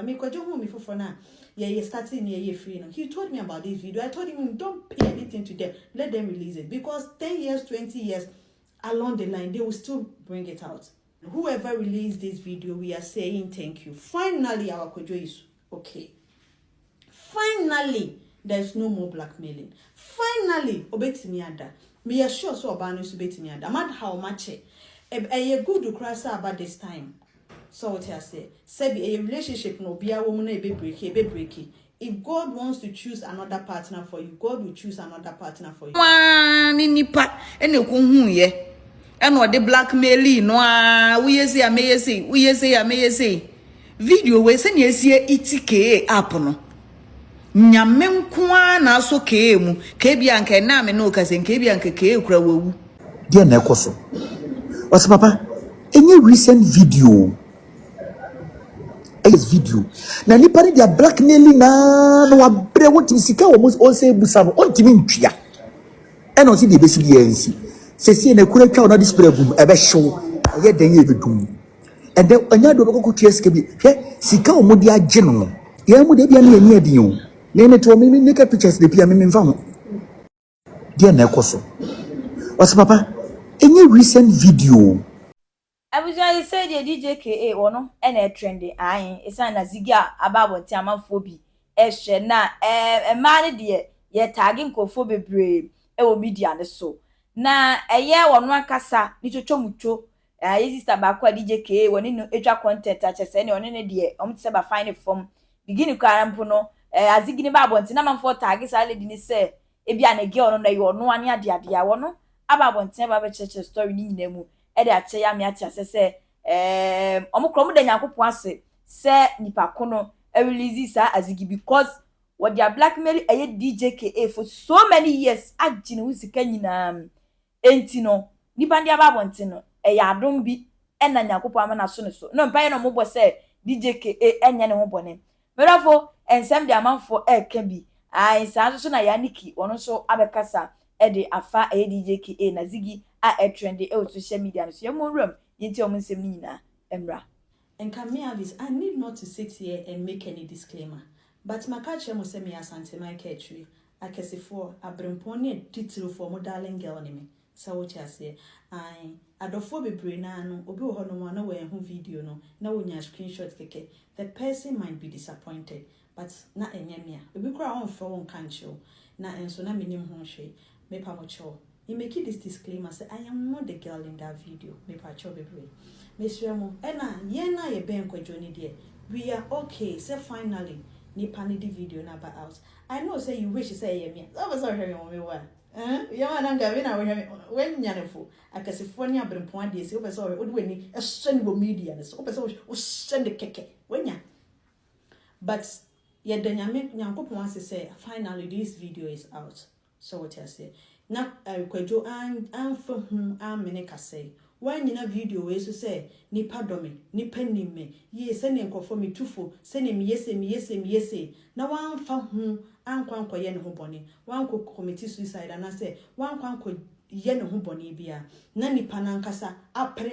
I mean, because you me for now. Yeah, you're starting here, free. He told me about this video. I told him, don't pay anything to them. Let them release it. Because 10 years, 20 years along the line, they will still bring it out. Whoever released this video, we are saying thank you. Finally, our Kojo is okay. Finally, there's no more blackmailing. Finally, obetimiada. Me assure so obano is obetimiada. I'm not how much a good to cross about this time. So what I say, a relationship no be a woman a be breaky. If God wants to choose another partner for you, God will choose another partner for you. Nipa ene ko ye. Eno de blackmailing no we say ameyese, we say ameyese. Video we say nesie itike app no. Nyame nkoa na so ke mu ke bia nka na me no kase ke bia nka ke kura wawu dia na ekoso what's papa any recent video video na nipa ni dia blackmailing na no abre wonti sika o say busa no ontimi ntwia e no si de besi bia nsi sesi na kura twa no display boom e be hyew ye dan ye bedum and then anya do ko tua sika bi hwe sika o mo dia age no ye mu de bia na ani adi o ne to me make pictures de bia me mfa ho dia na ekoso what's papa any recent video Abuja say the DJ KA wono e na trendy ayin isa na zigia ababonti amanfo bi e hwe na ma ne de ye tagging kofo bebre e wo media ne so na eye wono akasa ni chochomutwo ye sister ba kwa DJ KA woni no etwa content a chese ne one ne de omtse ba find form begin kwarampo no azigini babonti na manfo tag sa lady ni say e bia na girl no na ye wono ane ade ade a wono ababonti ba be cheche story ni nyina mu e de ache ya me ati asese omukrom de nyankopon ase se nipa kono e release sa azigi because what their blackmail eye DJ KA for so many years agine usika nyina enti no nipa ndi ababonte no e ya adom bi e na nyankopon ama na so ne so no mpa ye no mo bo se DJ KA enye ne ho bone merafo ensem de amanfo e ka bi ai sa so na ya niki wono so abekasa e de afa eye DJ KA na zigi a trendy e social media no so ye mo ram yenti omnsem ni nyina emra. And Kamiavis, I need not to sit here and make any disclaimer. But my catcher must send me a Santa Michael tree. I can see for a brimpony title for my darling girl in me. So what I say, I don't for be brain, no, or go on one away who video no when you screenshot keke. The person might be disappointed, but not in yamia. We cry on for one can't show. Now and so na minim hon she, me pamocho. You make this disclaimer, say I am not the girl in that video. Me pacho be brain. Miss Remo, ena yena ye ben kwa Johnny dear. We are okay. Say finally, ni panidi video na ba out. I know say you wish to say ye me. I was sorry on me wa. You want anga we na when nyanefo. Akasifonia brimpon dey say o person o do ni e send go media so o person o send the keke. Wenya. But ye the nyankopon say finally this video is out. So what I say. Na kwajo an for hu an meneka say. When you video we so say nipa domi nipa nimme ye se ne nkofo me tufo se ne miyese na wan fa hu ankwanko ye ne ho bone wan ko committee suicide na say wan kwanko ye ne ho bone bia na nipa na nkasa apre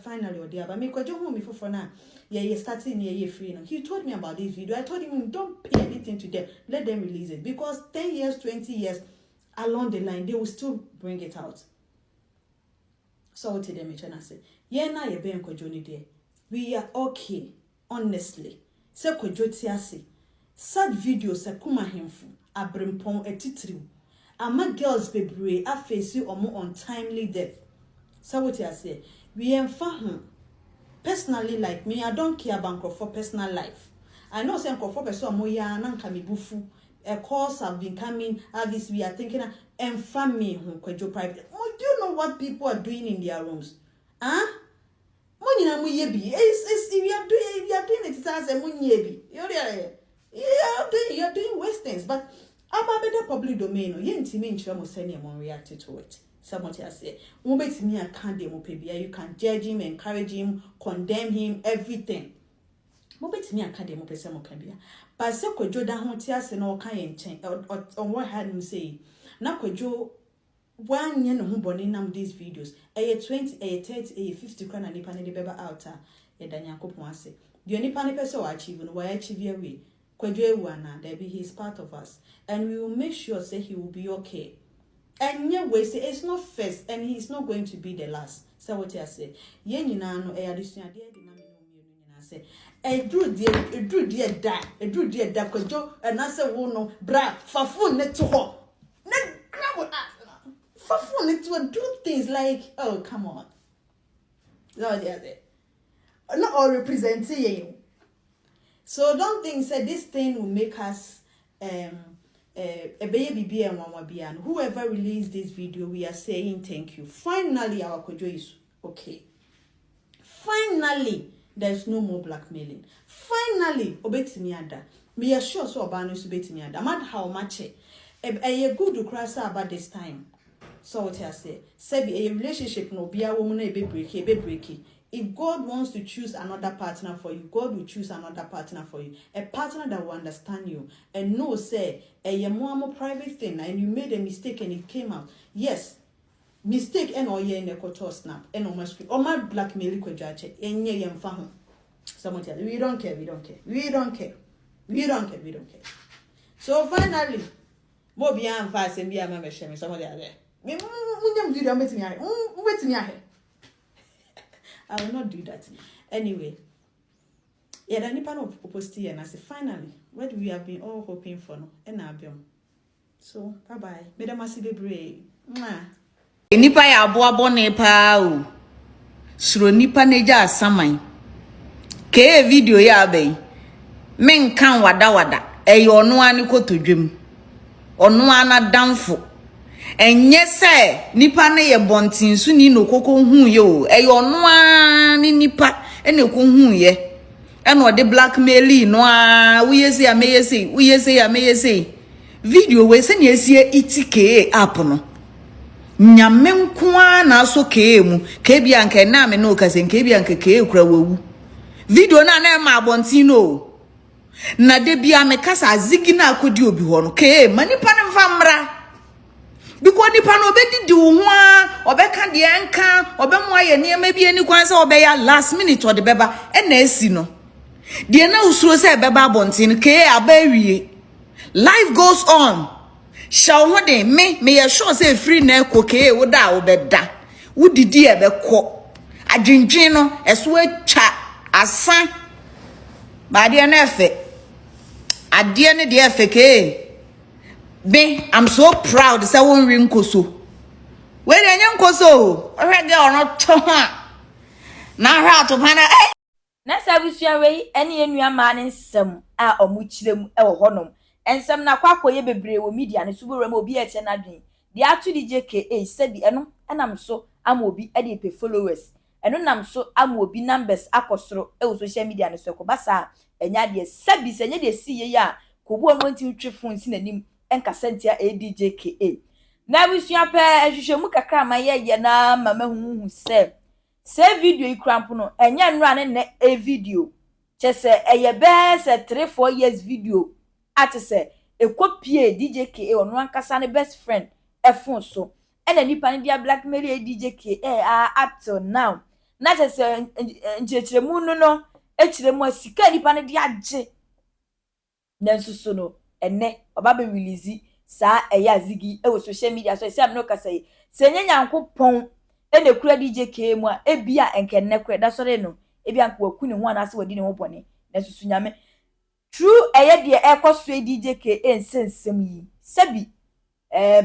finally odi aba me kwajo hu me fofo na ye starting ye free no. He told me about this video. I told him don't pay anything to them, let them release it because 10 years 20 years along the line they will still bring it out. So what did they say? Yeah, na ye ben kwajo ni de. We are okay, honestly. Se kwajo ti ase. Sad video se kuma hemfu abrimpon etitiriw. Ama girls bebre afesi omo untimely death. So what I say? We enfa ho. Personally like me, I don't care about for personal life. I know say for person omo ya na nka mebufu. Calls have been coming. Obviously, we are thinking and family who kwajo private. Do you know what people are doing in their rooms? Huh? We are doing it as a munyebi. You're doing worse things, but about the public domain, you intimate you reacted to it. Somebody has said, you can judge him, encourage him, condemn him, everything. Mobeti academy pese mo kan bia ba se kwadwo da ho ti ase na o kan ye nchen on what had him say na kwadwo wan ye ne ho boni nam these videos 20 30 50 kwana nipa ne de beba out e da nyankopon ase the only pani person will achieve no why achieve we kwadwe wana there be he's part of us and we will make sure say he will be okay. And yeah, we say it's not first and he's not going to be the last. So what I say, ye nyina no e adesua de di mami no mienu nyina say e drew da because jo and I say wo no bra fa phone net to ho na grab fa phone net to do things like oh come on. So what I say, not all representing you. So don't think say this thing will make us whoever released this video, we are saying thank you. Finally, our Kojo is okay. Finally, there's no more blackmailing. Finally, obetimiada. Me assure so abanus obetimiada. Mad how much a good cross about this time. So what I say, Sebi a relationship no be a woman a be breaky. If God wants to choose another partner for you, God will choose another partner for you. A partner that will understand you and know, say, a more private thing and you made a mistake and it came out. Yes, mistake and or ye in a kotor snap and on my screen. Or my blackmail judge and ye and faham. Someone tell you, we don't care. So finally, more beyond fast and be a member shame. Somebody are there. Video meeting me. I will not do that. Anyway, yeah, the Nipan of Oposti and I say finally, what we have been all hoping for no, and I'll be on. So bye bye. Madam Masibe Bray. Nipa ya aboabo ne pa o. Suro nipa neja asaman. Ke video ya ben. Men kan wada. Eyo ono ani kotodwem. Ono ana damfo. Enye se nipa ne ye bontin su ni no koko hu ye o eyo no ani nipa ene ko hu ye eno de blackmail no a uyese ameyese video we se ne esie itike app no nyame nko na so ke mu ke bia nka na me no kase nke bia nka ke kura wawu video na ma bontin no na de bia me kasa azigi na akodi obi ho no ke manipa ne mfa mra because nipa no obedi di wo ho a obeka de enka obemu aye ne ma bi ani kwan se obeya last minute or the beba e na esi no de na usuro se beba bontin ke abawie life goes on shall ho de me ye sure say free na ekoke wo da wo beda wo didi e be ko adwendwen no eso atwa asan ba de na efe ade ne de efe ke Ben, I'm so proud. Say won ring koso. When enye nkoso, ohwe girl no to ha. Na hwa to pana eh. Na sabusua wei ene enua ma ne nsem a omuchirem e wo honom. Ensem na kwakoye bebre wo media ne subura ma obi eche na dwen. Di atu di JKA sebi eno enam so ama obi e de pe followers. Eno nam so ama obi numbers akosoro e wo social media ne so ko basa enya de sebi senye de siye ya ko bu ono nti twe phone si nanim enka sentia ADJKA na busua pe ehwehwemu kakra ma ye na mama huhu se video ikrampo no enye nra ne e video chese eye be se 3-4 years video ate se ekopie DJKA ono ankasa ne best friend efon so ena nipa ne dia blackmail DJKA up till now na chese nchechiremu no echiremu asika nipa ne dia age na nsusu no ene obabe release sa eya zigi e wo social media so say am no kasa yi se nyanyankopon ene kura DJKA mu a ebia enkenne kura da sore no ebia nko waku ne ho anase wadi ne ho bone na susu nyame true eye de ekoso DJKA ensensem yi sabi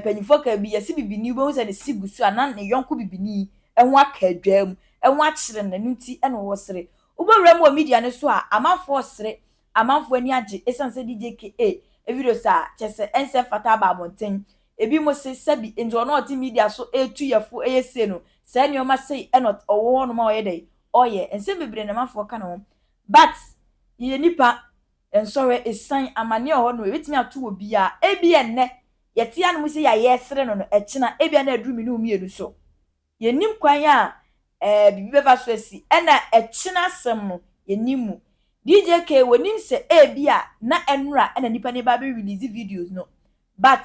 panifo ka bi yesi bibini bo se ne sigusu anan ne yonko bibini enho akadwam enho akire na nti ene wo sere ubowura mu media ne so a amanfo sere amanfo ani age esanse DJKA video sa chese ense fata babonten ebi mo se sabi enjo no oti media so etu yefo eyese no sa ni o ma sei enot owo no ma oyede oye ense bebre na mafo ka no but ye nipa ensore esan amane o no ebetimi ato obi a ebi enne yete ya no se ya yesere no no echina ebi na aduru mi no mienu so ye nim kwan a bibi beba so asi ena echina sem no ye nimu DJK wonim se ebia na enra ena nipa ne ba be release videos no but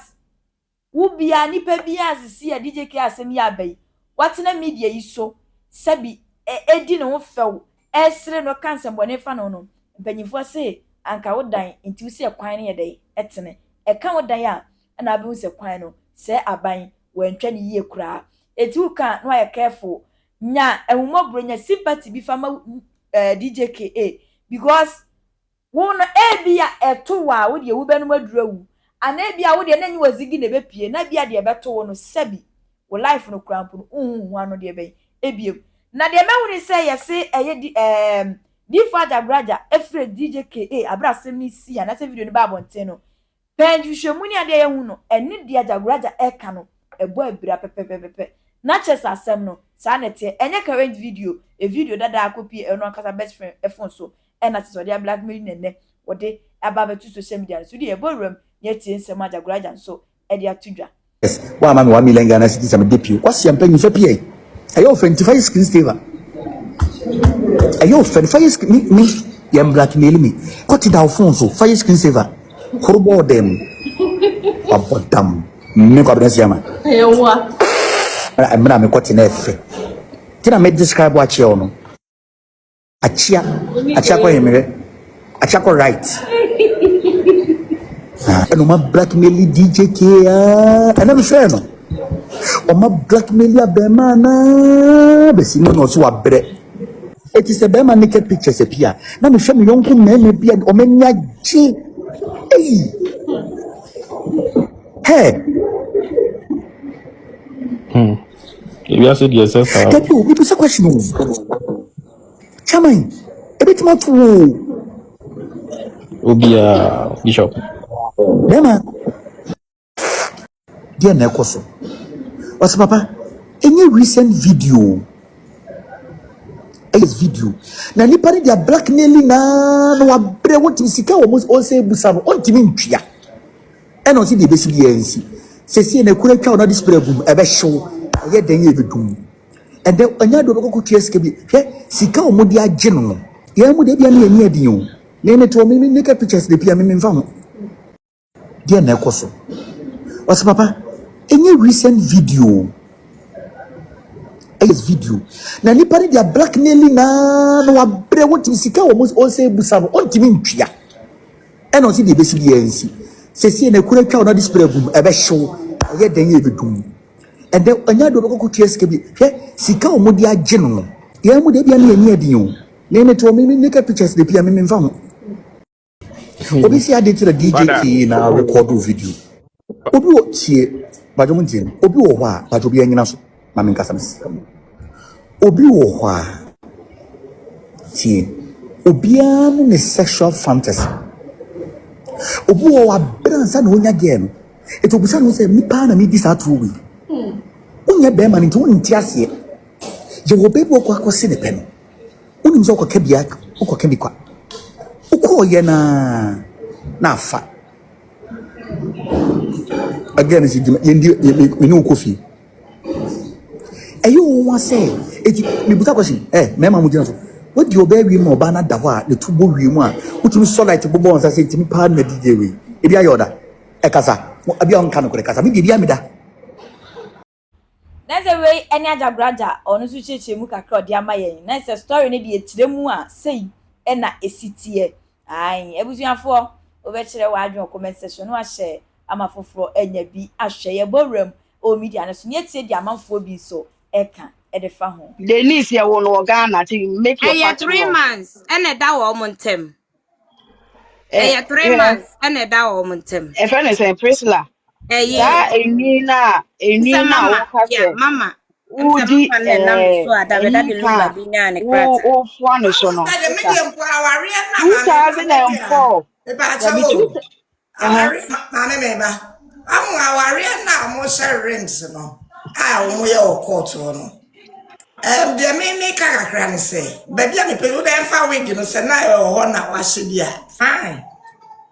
wo bia nipa bia asisi ya DJK asem ya bai watena media yi so sabi edi ne ho few esre no cancer bone fa no mpanyimfo se anka wodan nti wo se kwan ne yede etene eka wodan a na be wo se kwan no se aban wantwa ne yie kura eti wo kan no ya careful nya ehumobro nya sympathy bi fa ma DJ KA because won ebia eto wa wo de wo benu madurawu ana ebia wo de nanyi wazigi na bepie na bia de beto wo no sabi wo life no krampo no hu ano de be ebiem na de mehuni say yese di father brother efre DJ KA abrase mi si ana se video no ba bonten no penjuhwemu ni ade ye hu no eni de ajagraja eka no ebo abira pepepepe na chess asem no sa na te enye current video video dada akopi eno akasa best friend efon so na te so de blackmail nene wode aba betu social media so de ebo rem ye tie nsem ajagraja so e de atudwa yes wa ma me 1 million Ghana cedis am depio kwase ampanyi fa pie ayo 25 screen saver ayo 25 screen me yam blackmail me got it our phone so fire screen saver kurbo dem abodam me ko abena siama ewa amna me kwati na efe tina me describe what you no achia kwa yemere achia kwa right no ma blackmail DJ KA ana me fair no o ma blackmail abema na besi no so wabre it is a bema naked pictures appear na me hwe me yonko meme bia o menya ji hey If I said yes, sir. that you be a question chairman e bit ma to Obia Bishop. bema dia na ekoso what's papa any recent video video na nipa ne dia blackmailing na no abre wonti sika wo mo say busa no ontimi ntwia e no si de besi bi ensi sesi na kura twa no display gum e be hyew ye dan ye bedum and then anya do ko tia sika bi hwe sika wo mo dia age no ye mo de bia na ye adi o na ne to me make pictures de bia me mfa ho dia na ekoso what's papa any recent video video na nipa ne dia blackmailing na no abre wonti sika wo mo say busa no ontimi ntwia e no si de besi bi ensi sesi na kura twa no display gum e be hyew ye dan ye bedum and then anya do ko tia sika bi hwe sika wo mo dia age no ye mo de bia na ye adi o na ne to me make pictures de bia me mfa ho obi si ade tira DJ na record video obi o tie bajo mo tin obi wo ho a bajo bi anyina so ma me nkasa obi wo ho a tie obiara ne sexual fantasy obi wo wa bransa na onya gem eto busa no say nipa na me di sa true we onya be man nti wonti ase je wo bebo kwa akose ne pen onim so kwa kabia kwa kebi kwa uko ye na afa again is yendi me no kofi ayo won say eti me buta question mema mu gina so what do you baby mo ba na da ho a ne tubo wi mu a utumi solite bobo on say eti mi pa na DJ we e bia yoda e kasa abia on kan ko kasa mi bia mi da that's the way any ajabraja onu su cheche mu kakra odi amaye na se story ne de etire mu a sei e na esitie ai ebusuafo obekire wa adwon comment section no ahye amafoforo enya bi ahwe ye bowram o media na so nyetie di amanfo bi so eka edefa ho Denise ya wono Ghana to make your Aya part 3 months ene da wo mo ntem. Aya 3 yeah months ene da wo mo ntem. e friend is Priscilla Eye sa eni na mama wo ka ya se mama. Mse udi mfa ne nam so ada beda eni de lumba ka bi nya ne krata. wo fo no so no But the esa medium for our real na 2004 about ya bi two you. Our mammy member. I'm our real now, most rings, no. I will your court no. The mini kakran say, but the only people that far wing, you know, say, now or one was fine.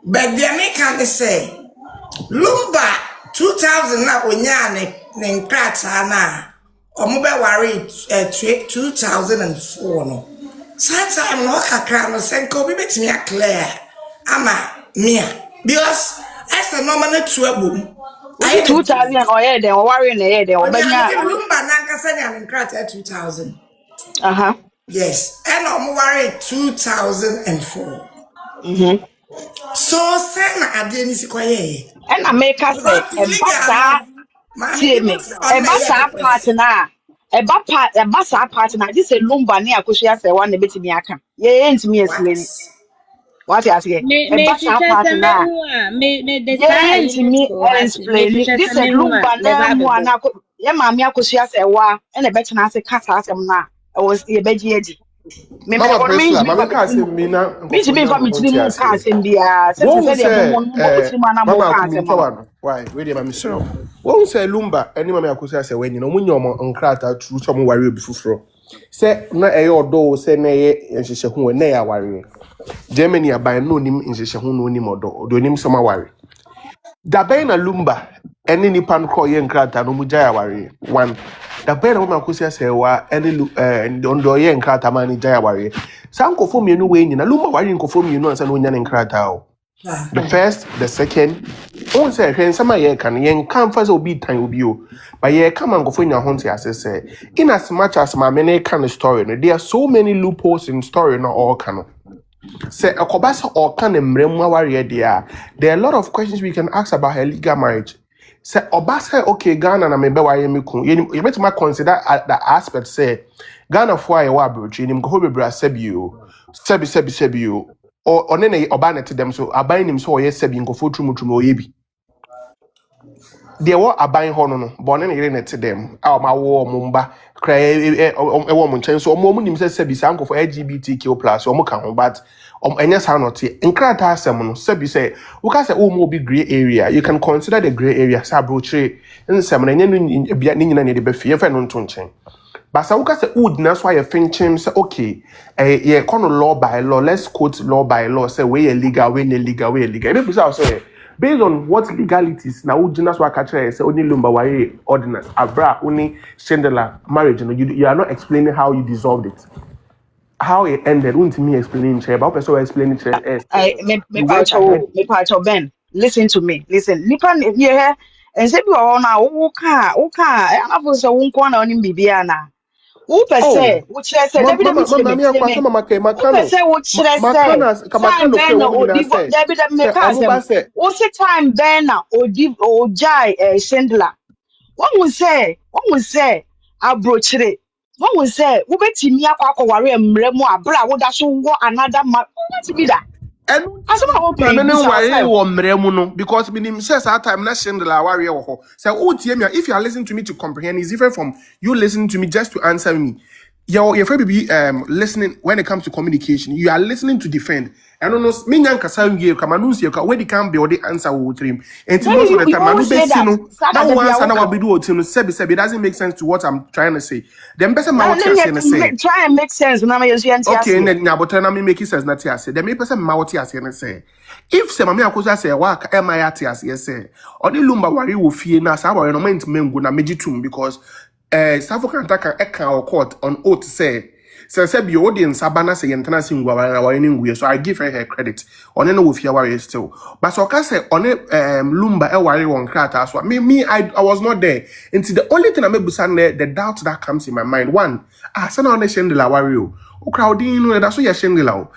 But the American say, Lumba 2000 na onyane ne nkrata na omo be worry 2004 no. Sometime no kakra no senko bi betimi clear ama mia because as the normal to abum. udi 2000 oye den o worry na ye den Onyane obanya bi Lumba na nkasa nya ne nkrata 2000. aha Yes. And I'm worried 2004. Mhm. So send a Dennis Koye. And I make us say Because a legal basa no. Mammy tie me. people say A on basa part the na a basa part na this a lumba ni akosia say one bit me aka. Ye ain't me what? explain. What you say? A Me basa hwehwɛ part sɛ na mehu a me de ye saa ain't yi no me to ase me explain. hwehwɛ This sɛ a mehu a lumba me na ba mu bɛbɔ. ana ye mama akosia say wa and a better na say kasa asem na. I was ye beji eji. Me Mama or means Priscilla, me Mama for can't say me me now means for me now for my me own to mu tears ka here. asem bia. Say Won't say mo say mo bitimi na mo Mama ka could asem tell no. one. Why? Wait a minute, sir. Won't say Lumba, any mamma could say when you know when you're on crata through some warrior before. Say na a your door, say nay, and she shall who a nay warrior. Germany are by no name in she shall no name or do name some worry. Da na Lumba, any nipan call yen crata no mujaya worry. One. Da bɛn na woman kusia sɛ wa ɛne ndo yen krata man ni jaya ware san kofo mienu we nyina luma ware nkofo mienu ansa no nya ne krata o the first the second on say hwen sama ye kan yen kan fa sɛ obi tan obi o but ye kan man nkofo nya ho nte ase sɛ in as much as ma me ne kan story no there are so many loopholes in story no all kan say akoba sɛ ɔka ne mmerɛmu aware dia there are a lot of questions we can ask about her legal marriage. Say oba say okay Ghana na mebe wa yemi kun you better consider the aspect say Ghana for aye wa abrochi nim go bebre asebio sebi or onene oba net them so aban nim so oye sebi nkofo trumutrum oye bi de wo aban ho no but onene yere net them a ma wo mo mba kra e wo mo nchen so mo nim say sebi sa nkofo LGBTQ+ o mo ka ho but enya sa not nkrata asem no sebi say we ka say mo be gray area you can consider the gray area sa broche nsem na enya no bia ni nyina ne de be fie fa no nto nchen but sa we ka say wood na so aye finchim say okay ye kono law by law let's quote law by law say we illegal we illegal we illegal maybe say based on what legalities na wood na so aka kire say only lumba wire ordinance abra only Chandler marriage no you are not explaining how you dissolved it how it ended. Won't me explaining chair, but also explaining chair is I you went ahead. me pacho Ben. Listen to me. Listen. Nipa yeah. And say bi o na wo ka na for so wo nko na oni bibia na. Wo Oh, pese, wo chere say David mama, me tie akwasa me. mama ke Wo makano. pese wo chere say Makana time kamakano kre ben na woman na odi say. David me Say ka omuba asem. say Wo say time ben na odi o jai Chandler. One will say abrochire. One will say wo betimi akwa akware mmeremu abra wo da so wo another man. What be that? and Asem a wo na pay me busa worry yourself. wo mremu no because minim says that time na Chandler worry wo ho. Say oh tie me if you are listening to me to comprehend is different from you listening to me just to answer me. Your friend be listening when it comes to communication. You are listening to defend. I don't know. Me nyan kasa ngie kama nunsi ka where the can be or the answer will trim. And Then most of the you time, manu always be say that. sino. Sada Now de one bia answer wo now ka. will be do otim sebi. It doesn't make sense to what I'm trying to say. Then person ma Now what let you saying me say. try and make sense na me yesu enti Okay, and ase. then but na me make it sense not say. Then me person ma what you say. If say mama akosa say wa ka am I at say. Oni lumba wari wo fie na sa wari no ment mengu na mejitum because South African can or court on oath say be audience abana say yentana singwa wari ningu so I give her credit on no wo fie wari still but so ka say on lumba e wari won krata so I was not there until the only thing I make busan the doubt that comes in my mind one sana on Chandler wari o crowding no that so ya Chandler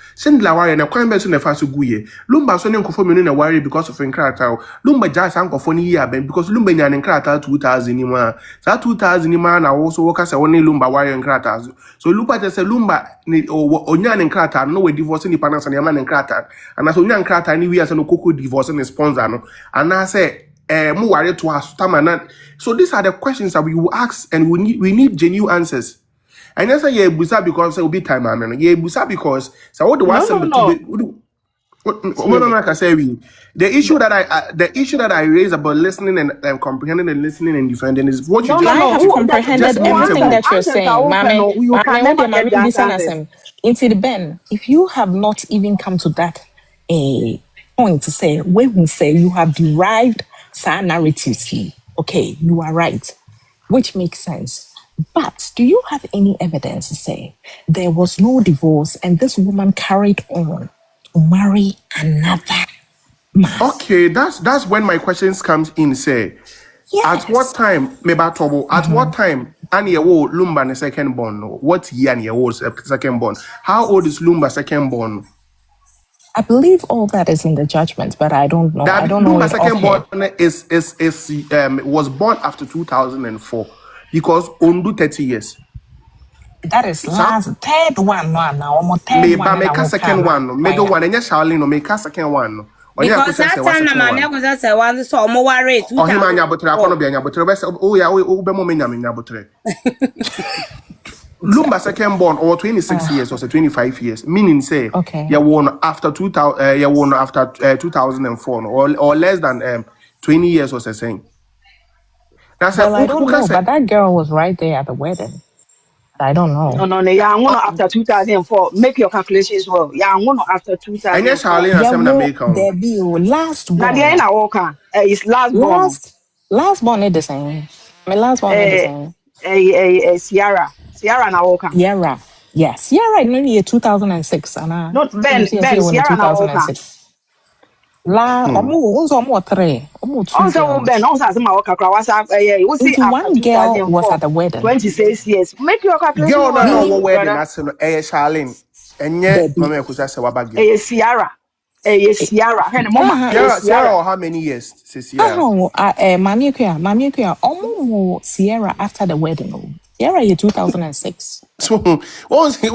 wari na kwan be so na fa so guye lumba so ne nkofo me no na wari because of nkrata lumba ja san nkofo ni ya ben because lumba nya ne nkrata 2000 ni ma that 2000 ni ma na wo so wo ka say woni lumba wari nkrata so lumba just say lumba ni onya ne nkrata no we divorce ni panasa na ne nkrata and so onya nkrata ni wi ase no koko divorce ni sponsor no and I say mu wari to us so these are the questions that we will ask and we need genuine answers. And yes, yeah, busa because it will be time, man. Yeah, busa because so what do I No say no to no. be what See me. I say the issue that I raise about listening and comprehending and listening and defending is what you No no I just no. have Who that comprehended just a no minute everything answers ago. that you're answers are saying. open Mame, no. You can Mame, what never the get Mame the Bisa answers. Nasem. Until Ben, if you have not even come to that point to say, when we say you have derived sa narratives, okay, you are right, which makes sense. But do you have any evidence to say there was no divorce and this woman carried on to marry another man? Okay, that's when my questions comes in. Say, at what Yes. time, Meba Tobo, at what time And ye wo Lumba the second born. What year and ye was second born? How old is Lumba second born? I believe all that is in the judgment, but I don't know. I That don't know Lumba it second born offhand. was born after 2004 because only 30 years. That is Some last third one now. Almost third me one ba and I make a will second come. one, middle one, and yes, Charlene, no make a second one. Only I could Because say that was time na second mama one. ko say one so mo worry Or him and Yabotra, I 2004. can't be an Yabotra. Oh, yeah, oh, be moment, I'm in Yabotre. Lumba second born or 26 years or say 25 years, meaning say Okay. you won after 2000, you won after 2004 or less than 20 years or saying. That's Well, I who don't can know, say. but that girl was right there at the wedding. I don't know. No, yeah, I'm gonna after 2004. Make your calculations well. Yeah, I'm gonna after And yes, 2004. Charlene, I Yeah, said wo America. there be last Now the born. end No. I walk is last born. Last born is the same. My last born is the Eh, same. Sierra na walk. Sierra. Yeah, Sierra in year 2006. And Not you see, I Ben won in Sierra na walk. 2006. Almost three, almost two Also Ben, girls. also as my walk across. We see Into after one girl was 2004, at the wedding. 26 years. Make your calculation Girl, no, well, Meaning, what wedding? brother. I said, Charlene. And yet, Debbie. Mamma could say, what about girl? Sierra. Eh, Sierra. Hey, mama, Girl, Sierra. Sarah, how many years? Says Sierra. Mami Kuya, almost Sierra after the wedding. Sierra year 2006. So, what was it?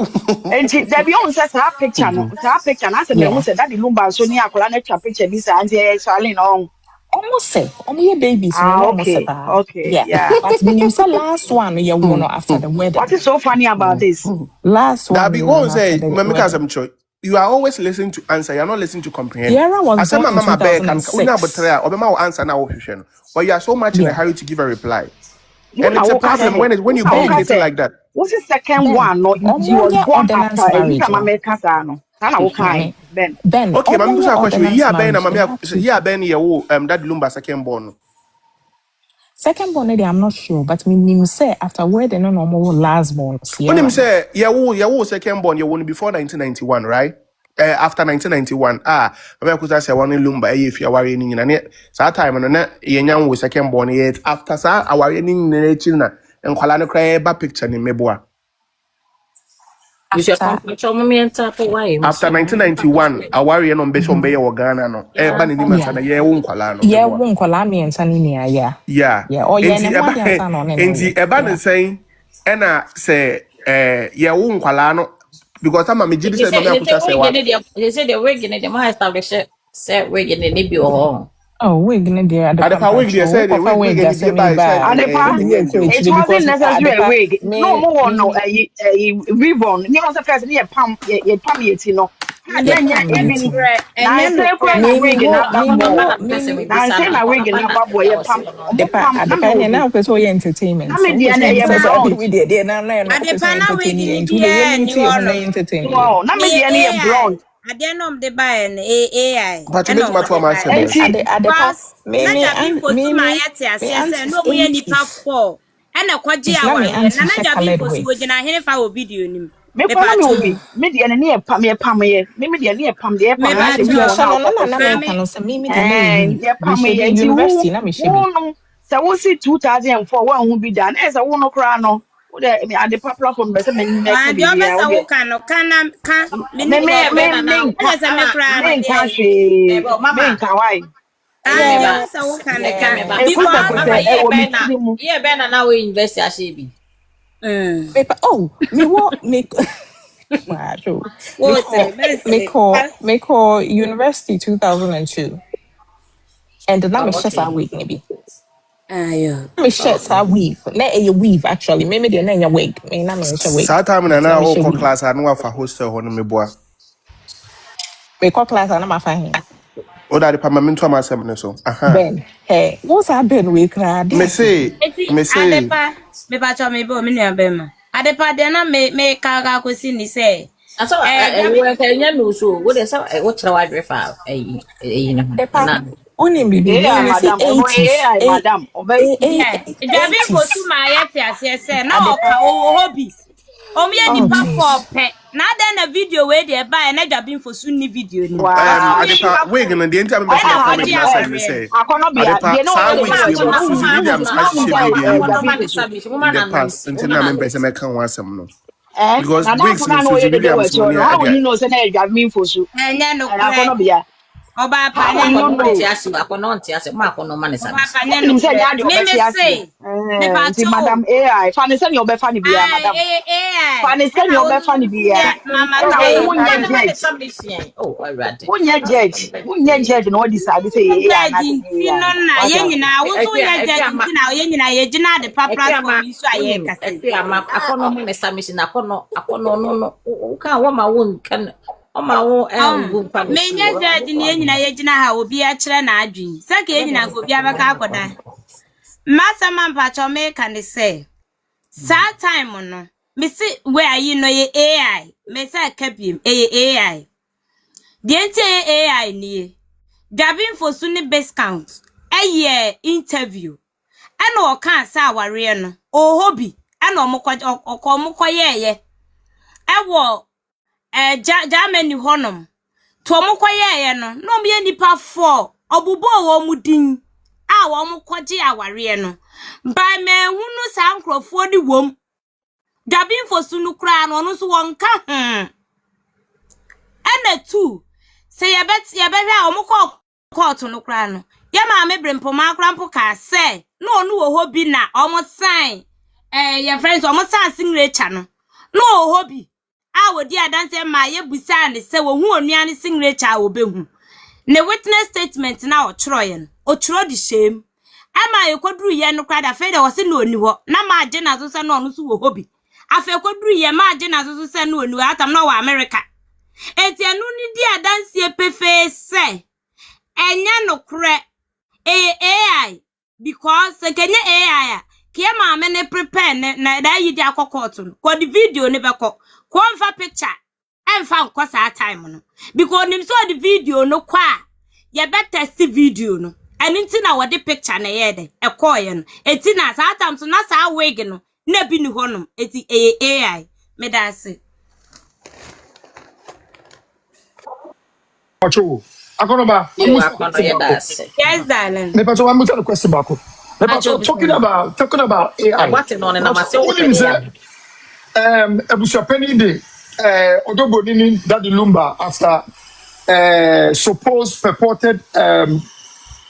And there be on says her picture, no, her picture. And I said, Yeah. who said that the Lumba so near Kola picture, this and Charlene on. Almost say, almost babies, no, Ah, almost say okay, that. okay, Yeah. yeah. But meaning say last one you won after the What wedding. is so funny about this? Last That one be you what won I'm after saying. the Mamma has wedding. some choice. You are always listening to answer. You're not listening to comprehend. Sierra I was said, born my in mama bear can now but 2006. Obama will answer now. But you are so much in a Yeah. hurry to give a reply. And Muna it's a woka problem say, when you Muna woka communicate it Ben, say, like that. what's the second Ben, one? No, he almost was get born after ordinance a marriage. Vita Mameka Sano. Sana woka, Mommy, Ben. Ben, Okay, but I'm almost going get to question you. ordinance Yeah, Ben, marriage. They had two. yeah, Ben, yeah, that Lumba second born. Second born lady, I'm not sure, but me say after wedding, no more last born When him Sierra. No. say, yeah, second born, you won before 1991, right? After 1991, I could say one in Lumba, if you are in it. So that time, and young was second born yet. After that, I were in the China and Colana cry back picture in Meboa. You should After come show me and tap away. After 1991, I were in on Besson Bay or Ghana, no, Yeah. Ban in yeah, Dimans, yeah, won't Colano, yeah, Meboa. won't call me and Sunny yeah, Yeah. yeah. Oh yeah, And and the then what they son on anyway. Eban Yeah. is saying, and I say, yeah, won't Colano because I'm a major They said, say Mamma they could say say wig what. in it. They say the wig in it. They might establish it. Set wig in it. They be all. Oh, wig no there the At the power wig, they pampacho. said, Who wig wig and that the send me by said, by. Adepa, What the way it actually wasn't because necessarily a adepa wig. No me more, no, me a ribbon. You know, the first year pam, ye pam yet, you know. yeah Then, pam even meeting. And now I then say, no Queen, crack. a Me wig in mo a me bamboo. mo Papa me person me will be Now I say, sana. my wig in a Papa bamboo, na ye was pam, no. adepa na me adepa will and be. now person entertainment. Na me So the which na means ye says blonde. we did now na person Adepa na wig entertain you ni into the bi ni unity on wono. entertain you. No, na me Ni the na ye AI. blonde. Ade no de buy an AI. but you And make no my two de man buy. say, And she, Adepa Because me na me jabi and for me su ma me yete me ase se aunties no mu ye nipa 80s. 4. And kwaje It's not me aware. Na aunties na she jabi colored for su wigs. ogina hene fa wo video nim. me Me kwa na pa me will cho. be. Me the na ye pam ye. Me the na ye pam the ye Me pam na pa she Nti ribbon cho. ɔhyɛ na no no okoko na so. meka Mami no sɛ mimi deɛ na ɛyɛ And weave ye pam mehyɛ bi ye nti university na mehyɛ bi wo no se wo si 2004 wo hu bi da na se wo no kra no wo de me ade platform be se me ka And the bibia wo obesa wo de kan no kana ka me mini me bi me o. me nka Ana se me kra no. me nka me Mama. nka why And the yeah obesa wo kan no yeah ka e kwese because kwese e wo me tiri mu yeah be na we university ashe bi. mepa oh me wɔ me wow true Wo sere, be sere. me call university 2002 and na Oh, mehyɛ saa okay. wig no bi Ayo. na mehyɛ Okay. saa weave na ɛyɛ weave actually me deɛ na ɛnyɛ wig me na menhyɛ wig Saa time na but na na mehyɛ all weave class I know for hostel ho no meboa. mekɔ class a na mafa he O da department to am asem ne so. Aha. Ben hey what's that Ben wei koraa de ase Me say Adepa, me pa cho me bo me nua be ma. Adepa de na me ka kosi ni se. Aso Jabi we ka nya no so wo de say wo kyerɛ wa dwe fa ne ho. Depa, Na unim bibi, eh me say madam obo 80s, madam obo Jabi for 80s. su ma yete ase se na Adepa, oka o hobi. Omo ye nipa oh for jeez. pe. na then a video where they buy and I been for sunni video ni. Wow. Adepa wig and the entire membership comedy as I say. Akonobia, you know Adepa what wigs we social media am Woman pass until now members am can want some no. Because na wigs na in no social ye dey media am work so near how you know say na you mean for so Enya no and Akonobia Oba pa how you know Nya say ya dey obeti ase madam AI fa ne say you be fa ne bia madam fa ne say you be fa ne bia Unya judge no decide say AI na na ye nyina wo so ye judge na ye nyina ye gina de pa platform yi so aye kase menye judge ni ye nyina ye gina ha obi a kire na adwin saka ye nyina go bia beka akoda masa man pa cho me kan say sa time no me see where you know ye AI me say kabiem AI the AI ni Dabin for Sunni best count. A year interview. And or can't say warrior no. O hobby. And or moko ye. I war Germany honum. To moko ye no. No me nipa 4. Obubo wo mudin. A wo mokwaje a warrior no. By me hunu sa nkrofo di wom. Dabin for Sunu kra no no so wonka And the two. Say ya bet omoko court no kra no ya ma me brempo ma kra mpo ka say no hobby na omo sign your friends omo sign signature no hobby a wodi adanse ma ye busa ne say wo hu onua ne signature wo behu ne witness statement na o chroye no o chro di shame ama ye koduru ye no kra da fe da wo se no oni ho na ma age na so se no so wo hobby afa koduru ye ma age na so se no oni ho atam no wa America etianu ni di adanse pefe say enya no kre AI because kenya AI kia ma me ne prepare na da yi di akokot no ko di video ne beko ko mfa picture emfa nko sa time no because nim so di video no kwa ye better see video no enti na wo di picture na ye de ekoye no enti na sa time so na sa wig no na bi ni honom enti AI me da se Akonoba, yes darling me pato I'm a question back. Me pato talking about AI. What in on and I'm Ebusia penny day Odobo nini Daddy Lumba after supposed purported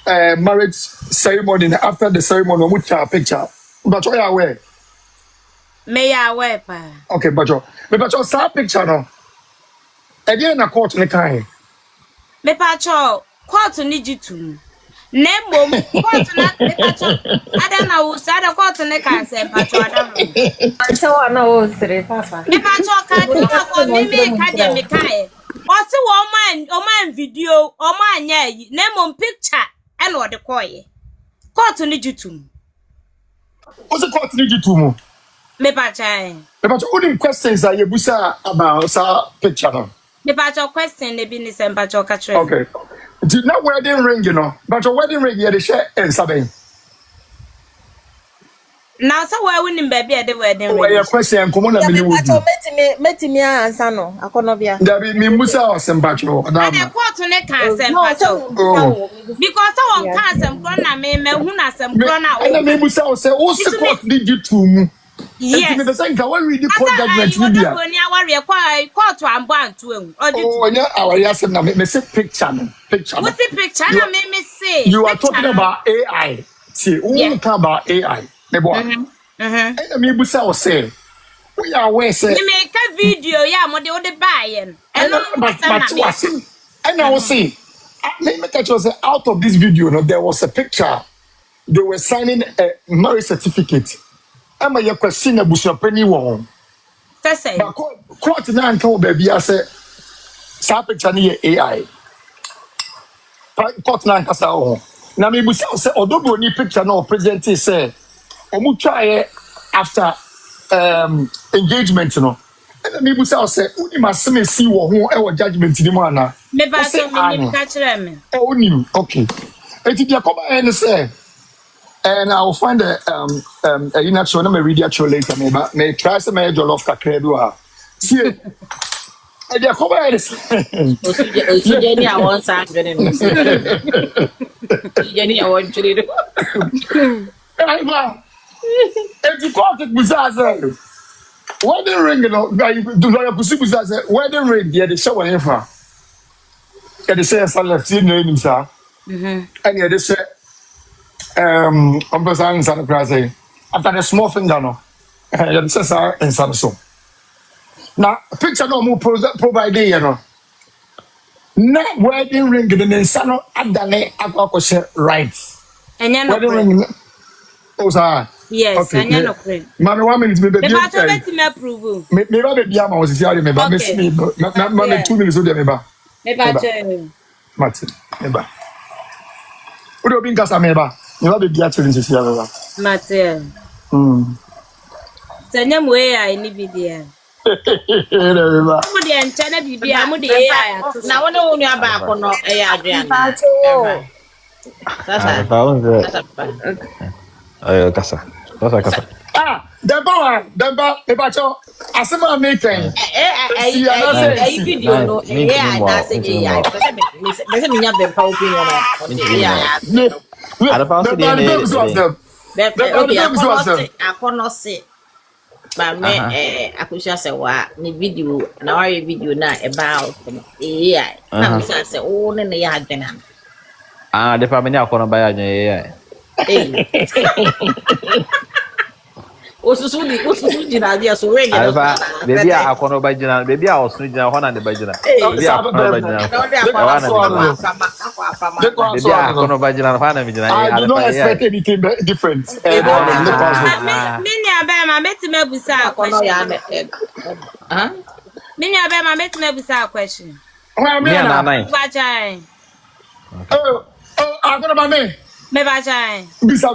marriage ceremony after the ceremony which picture. But you are aware. me ya we pa Okay, but you sa picture no. Again na court ne kan. me pacho court ni jitu Nemo court na me pacho ada na wo sada court ne ka se pacho ada no so I know three papa. me pacho ka di na ko me ka de me kai o si wo man video o man nya yi nemo picture e no de koye court ni jitu What's the court need you to move? me pacho But only questions that you busa about sa picture no. me pacho question ne bi ni se pacho ka tre Okay. Did not wedding ring, you know, but your wedding ring, you share and something. now so why wouldn't baby at the wedding Well, your question, come on, I mean, Meti ansa no Akonobia. there be me Musa or Sembacho. and the court ne ka se pacho because I want cancer grown me who na some grown out. And then Musa will say, oh, the court need you to. Yes. The same when we read the court judgment, you be. Oh, yeah, our yes, and I say picture. What's the picture? I made me say. You are talking about AI. See, who talk about AI? The boy. And me Musa will say, we are aware, say. You make a video, yeah, what they buying. And I will say, let me catch you say out of this video, there was a picture. They were signing a marriage certificate. I'm a question a bush penny won. Say, court now and come baby. I say, picture near AI. Court now and cast out. Now, me bush say, although any picture no present say, Omu try after engagement, you know. And me bush say, Uni must see what our judgment in the manner. Me pass me catch them. Oh, new okay. And if you come and say. And I'll find a in action. I'm a read actual later. May try some major love kakredo. See, And they come out this. Jenny, I want something. Jenny, I want to do. If you call it Buzaza, wedding ring, you know, do not pursue Buzaza, wedding ring, yeah, the show in front. And they say, I left in the name, sir. And yeah, they say, I'm presenting Santa Cruz. After the small thing, no. And they say, sir, in Samsung. Now, picture no more provide, you know. Not wedding ring, the name Sano Adane, I right. And you're not Wedding ring. Oh, sir. yes, and you're not clear. Mammy, 1 minute, maybe. The matter let me approve. Maybe Yama was here, maybe. Miss me, Mammy, 2 minutes, maybe. Maybe Martin, maybe. Would have been Casameba. You have the actually this year. Mateo. Send them way I need be there. Somebody and China be I'm the AI. Now, when you are back on AI, Adrian. That's Kasa. Ah, Deba, Ebacho, Asema making. Video, no, yeah, that's a AI. Doesn't mean you have been poking on the I cannot say. But me, I could just say, what, me video, now I video now about AI. Now we say, oh, then they had been. The family are going to buy a Osusu jina dia so ring na baby a kono bajina baby a osu jina ho na de bajina baby a kono bajina baby a kono bajina ho na me jina I do not expect anything different. Mini abema beti mebusa question. Mini abema beti mebusa question. Me na nine Bajai. Oh, I'm going to me. Me bajai. Bisa.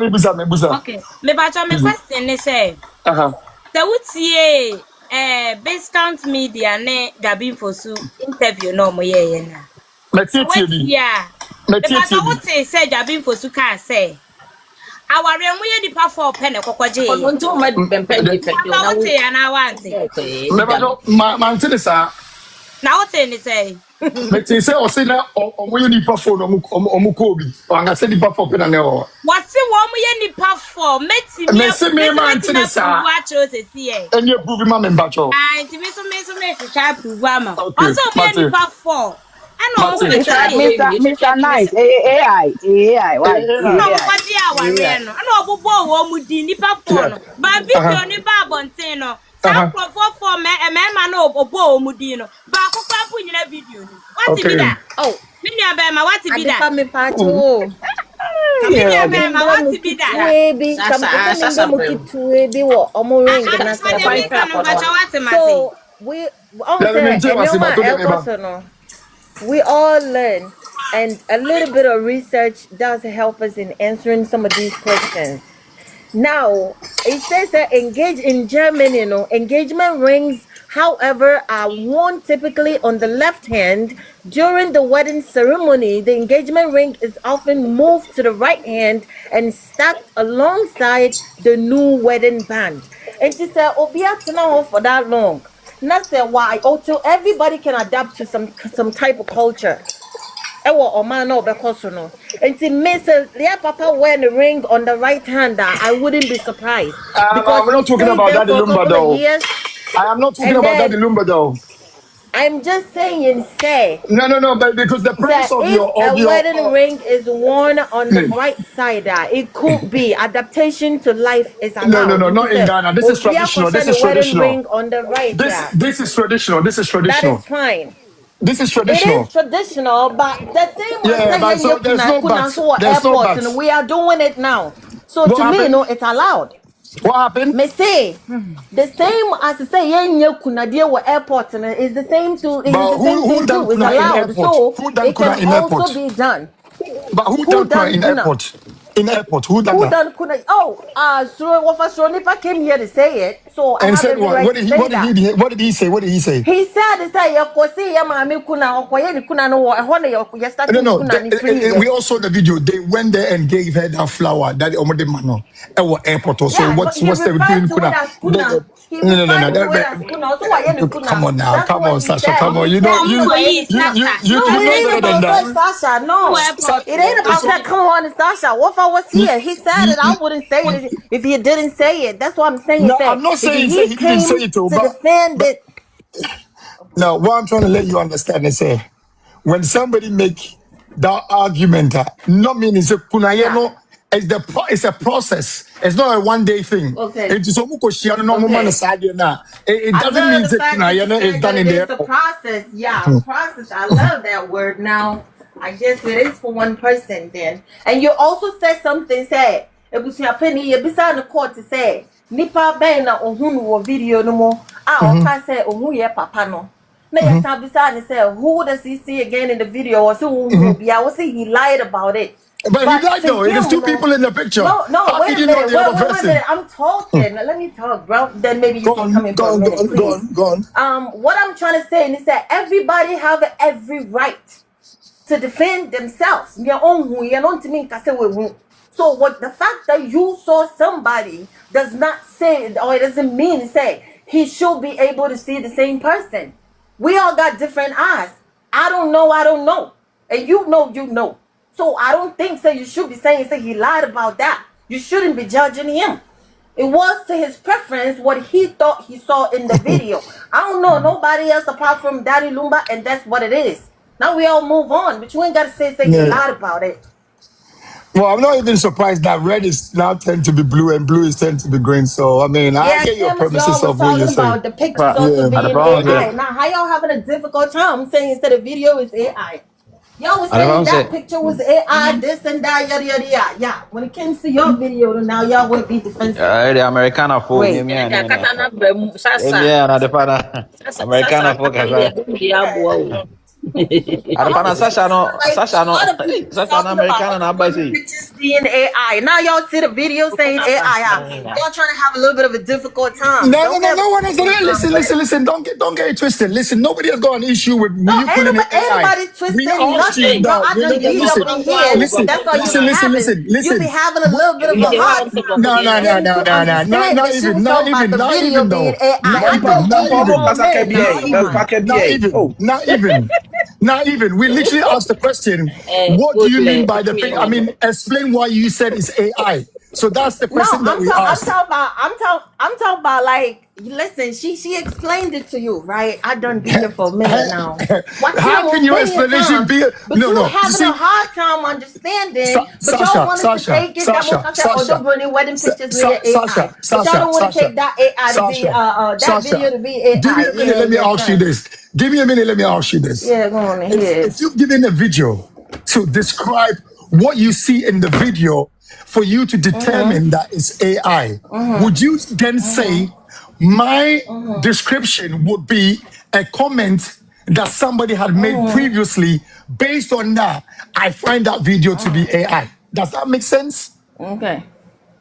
Okay. Me bajai me question ne say. The wutie base count media ne Gabin Fosu interview no mo ye na. Yeah. Me bajai say Gabin Fosu can say. Our remu ye dipa for pen kokwaje. Onto ma bempe defect na wutie na wanti. Me bajai man say sir. Na what say say? But you say, or say now, or you need perform Omukobi, or I said the perform in an hour. What's the one we need perform? Me man to the side. Watch us here. And you're proving my member. I to me to try prove mama. Also, me need perform. I know Mr. Nice, AI. Why? No, what you are wearing? I know Bobo would be perform. But video ni Babontino. Some for me a man no Bobo Mudino. But I put in a video. What's it be that? Oh, Minya what's it be that? Come in part two. What's it be that? Baby, come we all learn, and a little bit of research does help us in answering some of these questions. Now, it says that engage in Germany, engagement rings, however, are worn typically on the left hand. During the wedding ceremony, the engagement ring is often moved to the right hand and stacked alongside the new wedding band. And she said, Obiatina for that long. Not say why. Also, everybody can adapt to some type of culture. Or man, no, because no. And to miss Papa wearing the ring on the right hand, I wouldn't be surprised. Because I'm not talking about that Lumba though. I am not talking about that Lumba though. I'm just saying, say. No, but because the price of your wedding ring is worn on the right side, it could be adaptation to life is allowed. No, not in Ghana. This is traditional. This is traditional. Ring on the right. This is traditional. This is traditional. That is fine. This is traditional. It is traditional, but the same but so there's no but. There's no but. And we are doing it now. So what to happened? Me, it's allowed. What happened? Me say the same as say kunadia wa airport and is the same to is the same thing too. It's allowed. So it can also be done. But who done in airport? In airport, who done kuna? Oh, so what Nipa came here to say it. So and I said what? What did he say? What did he say? He said No. We also saw the video. They went there and gave her that flower that Omode Mano. Airport also. Yeah, what's the between kuna? He No, referred to it that, as kuna. So why you come kuna? on now, That's come what on, he Sasha, said. come on. He You know, said, you Come know, on, you no, you it know ain't better than about that. that, Sasha. No, it ain't about that. Come on, Sasha. What if I was here? He said it. I wouldn't say it if he didn't say it. That's what I'm saying. He No, said I'm not if saying say he he didn't say came it, oh, to defend but it. now what I'm trying to let you understand is, when somebody make that argument, not meaning say kunaye Yeah. no, it's a process. It's not a one-day thing. Okay. It is Okay. it I doesn't love mean the that fact that you kunaye is said that done it in is there. a process. Yeah, process. I love that word. Now, I guess it is for one person then. And you also said something, say, it was your penny, you beside the court to say, Nipa Bena or who video no more. I can't say, oh, who ye papa no. Now, yes, I beside and say, who does he see again in the video? Or so who be? I will say he lied about it. But he But lied to though. It is two him, people in the picture. no, How wait could a you know minute. the other Wait a minute. person? I'm talking. Let me talk, bro. Then maybe you Go can come on, in go for a on, go minute, on, go please. on, go on. What I'm trying to say is that everybody have every right to defend themselves. So what the fact that you saw somebody does not say, or it doesn't mean say he should be able to see the same person. We all got different eyes. I don't know. And you know. So I don't think you should be saying he lied about that. You shouldn't be judging him. It was to his preference what he thought he saw in the video. I don't know nobody else apart from Daddy Lumba, and that's what it is. Now we all move on, but you ain't gotta say he Yeah. lied about it. Well, I'm not even surprised that red is now tend to be blue and blue is tend to be green. So I mean, I Yeah, get your Camus, y'all premises was of what you're talking saying. about the pictures also At the being problem AI. say, Now, how y'all having a difficult time saying instead of video is AI? Y'all was at the saying problem that say, picture was AI, this and that, yada yada yada. Yeah, when it came to your video, now y'all would be defensive. the Americana folk, Great. yeah, Nja kata na brɛ mu sasa yeah, na the father, sasa Americana folk kata as no well. yɛde mu de aboa o. At the father, Like Sasha, a lot no, of people was Sasha, no talking about Americana, all na the by women say. pictures being AI. Now y'all see the video saying AI. Y'all trying to have a little bit of a difficult time. No, no, Don't no, have a no one has difficult time with it. listen. Don't get it twisted. Listen, nobody has got an issue with No, you calling it ain't AI. nobody We twisting asked you nothing. Bro, now. I No, no, done no, beat up listen, in here. That's all you be having. You be listen. having a little bit of a hard time No, no, no, getting no, to no, no, understand that she was talking about the not video even being though, AI. I told not you in even, for a minute now. Come on. Oh, not even. We literally asked the question, what do Good you mean play. by the pic? I mean, explain why you said it's AI. So that's the No, question that we asked. I'm talking about like listen, she explained it to you, right? I done be here for a minute now. Watching How can them your many a explanation times, be? but No, you no. You having a see, hard time understanding, but y'all wanted to take it that more concept or the burning wedding pictures near AI. But y'all don't want to take that AI to be that video to be give me AI. a minute. Let me ask you Son. this. Give me a minute. Let me ask you this. Yeah, go on ahead. If you've given a video to describe what you see in the video for you to determine that it's AI, would you then say my description would be a comment that somebody had made previously? Based on that, I find that video to be AI. Does that make sense? Okay.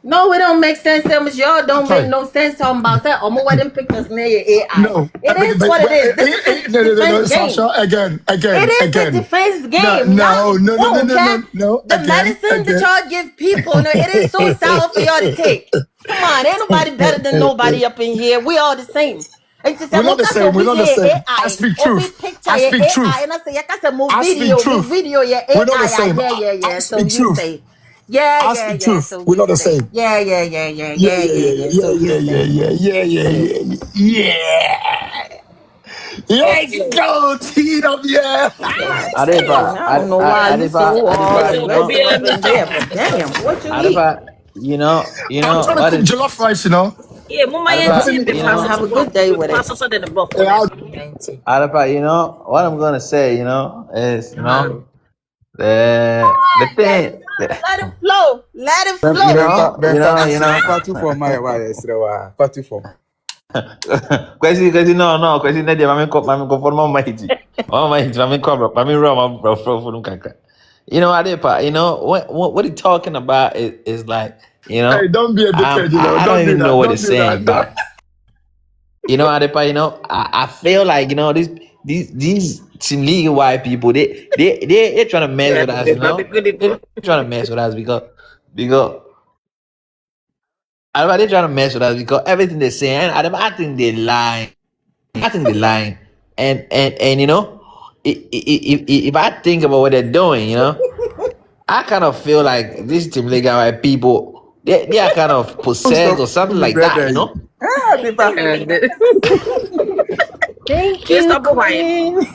No, it don't make sense. Them y'all don't make Sorry. no sense talking about that. I'm wedding pictures near your AI. No, It is what it is. This is a no, defense game. Sasha, again. It is a defense game. Y'all won't cap the medicine that y'all give people. No, it is so sour for y'all to take. Come on, ain't nobody better than nobody up in here. We all the same. And to say, We're not the same. We're not the same. I AI, speak or be truth. picture I your speak AI, truth. and I say, I say, more I speak video, be truth. video your We're not the AI. same. I So speak you truth. say. Yeah. I speak truth. So We're you not the say. same. Yeah. So you say. Yeah. Let's go, Tina. Yeah. Adepa, I don't know why you so all Adepa, aggressive up in here, but damn, what you eat? Adepa, I'm trying to what cook is, jollof rice, you know. Yeah, mama Adepa, yɛntie You're gonna pepa have a so good day with pepa it. so de ne bɔfo Yeah, na I'll- yɛntie. Adepa, what I'm gonna say, is, the thing, Let it flow. Let it you flow. know, you know, you know. Kwesi, no, Kwesi, na dia mami ko forma mami ko, mami ro, bro, kakra. Adepa, what he talking about is like, Hey, don't be a dickhead, you know. I don't Don't do even know that. what Don't he's do saying, that. but Adepa, I feel like, these Team League white people, they're trying to mess with us, They're trying to mess with us because Are they trying to mess with us because everything they say, and I think they lie. I think they lying, and you know, if I think about what they're doing, you know, I kind of feel like these Team Legal people, they are kind of possessed or something like that, you know. Ah, Biba. Thank Just you, stop quiet. Queen.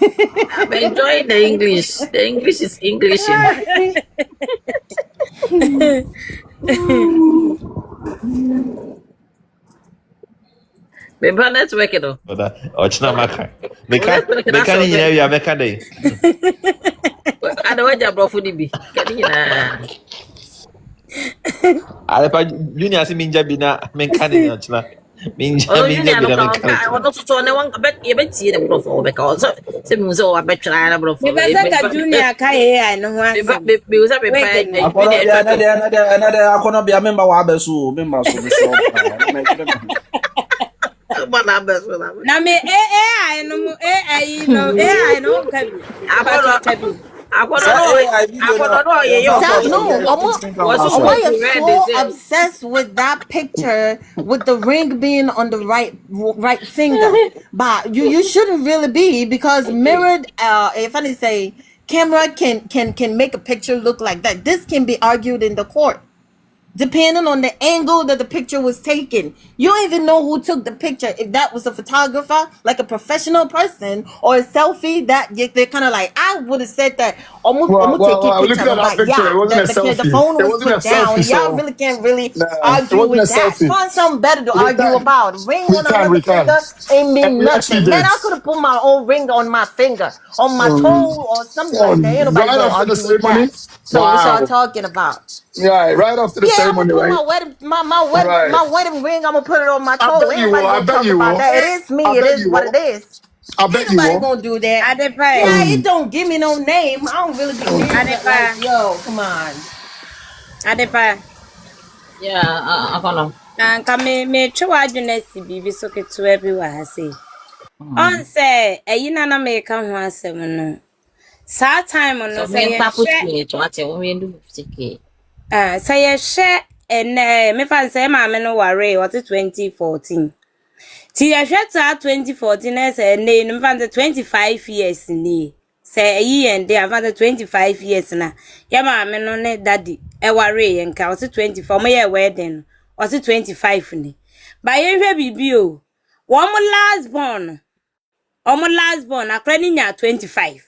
I'm enjoying the English. The English is Englishing. Maybe network it. Or china maka. Network that's Meka ni nyina okay. wi ameka dey. I don't want your bro food be. Can you na? Alepa junior si minja bi na menka ni china. Oh, you Minja bi na know, menka ni I china. want to turn one. Bet you bet see the bro for because say me so I bet try na bro for. Mepɛ ka junior ka AI no ho Me asɛm. me was a be Wait a pay. minute. Akɔnɔ bia na de akɔnɔ bia memba wa abeso memba so so. Na me AI no mu AI no ka bi. Ka bi. No, Omo is so obsessed with that picture with the ring being on the right finger. But you shouldn't really be because mirrored if I say camera can make a picture look like that. This can be argued in the court. Depending on the angle that the picture was taken. You don't even know who took the picture. If that was a photographer, like a professional person, or a selfie, that they're kind of like, I would have said that, almost take a picture. Looking at that picture, it wasn't a selfie. The phone It was wasn't a put down. selfie, Y'all so really can't really it argue wasn't a with that. selfie. Find something better to We argue can. about. Ring We on can. another We can. finger ain't mean We actually nothing. Man, did. I could have put my own ring on my finger, on my toe, or something like that. Ain't nobody Right gonna after the argue with ceremony. that. So what y'all Wow. talking about? Yeah, right after the Yeah, I'm gonna ceremony, put right? Right. my wedding ring. I'm gonna put it on my I toe. bet Ain't you will. nobody I gonna bet talk you about will. that. It is me. I It bet is you what will. it is. I Ain't bet you nobody will. gonna do that. Adepa. Yeah, it don't give me no name. I don't really be needing it. Like, Adepa. yo, come on. Adepa. Yeah, I don't know. Anka me twe wadwene si bibi so ketewa bi wa ha sei. On say eyina na me ka ho asɛm no. Saa time no So say me ye papu hwɛ skin to ate wo me do 50k. say ye hwɛ ene me fan say ma me no ware what 2014. Ti ye hwɛ ta 2014 na say ne no me fan 25 years ni. Say eyi ende after 25 years na. Ya ma me no ne daddy e ware ye nka what 24 mo ye wedding. What 25 ni. Ba ye hwɛ bibi o. Wo mo last born. Omo last born akra ni nya 25.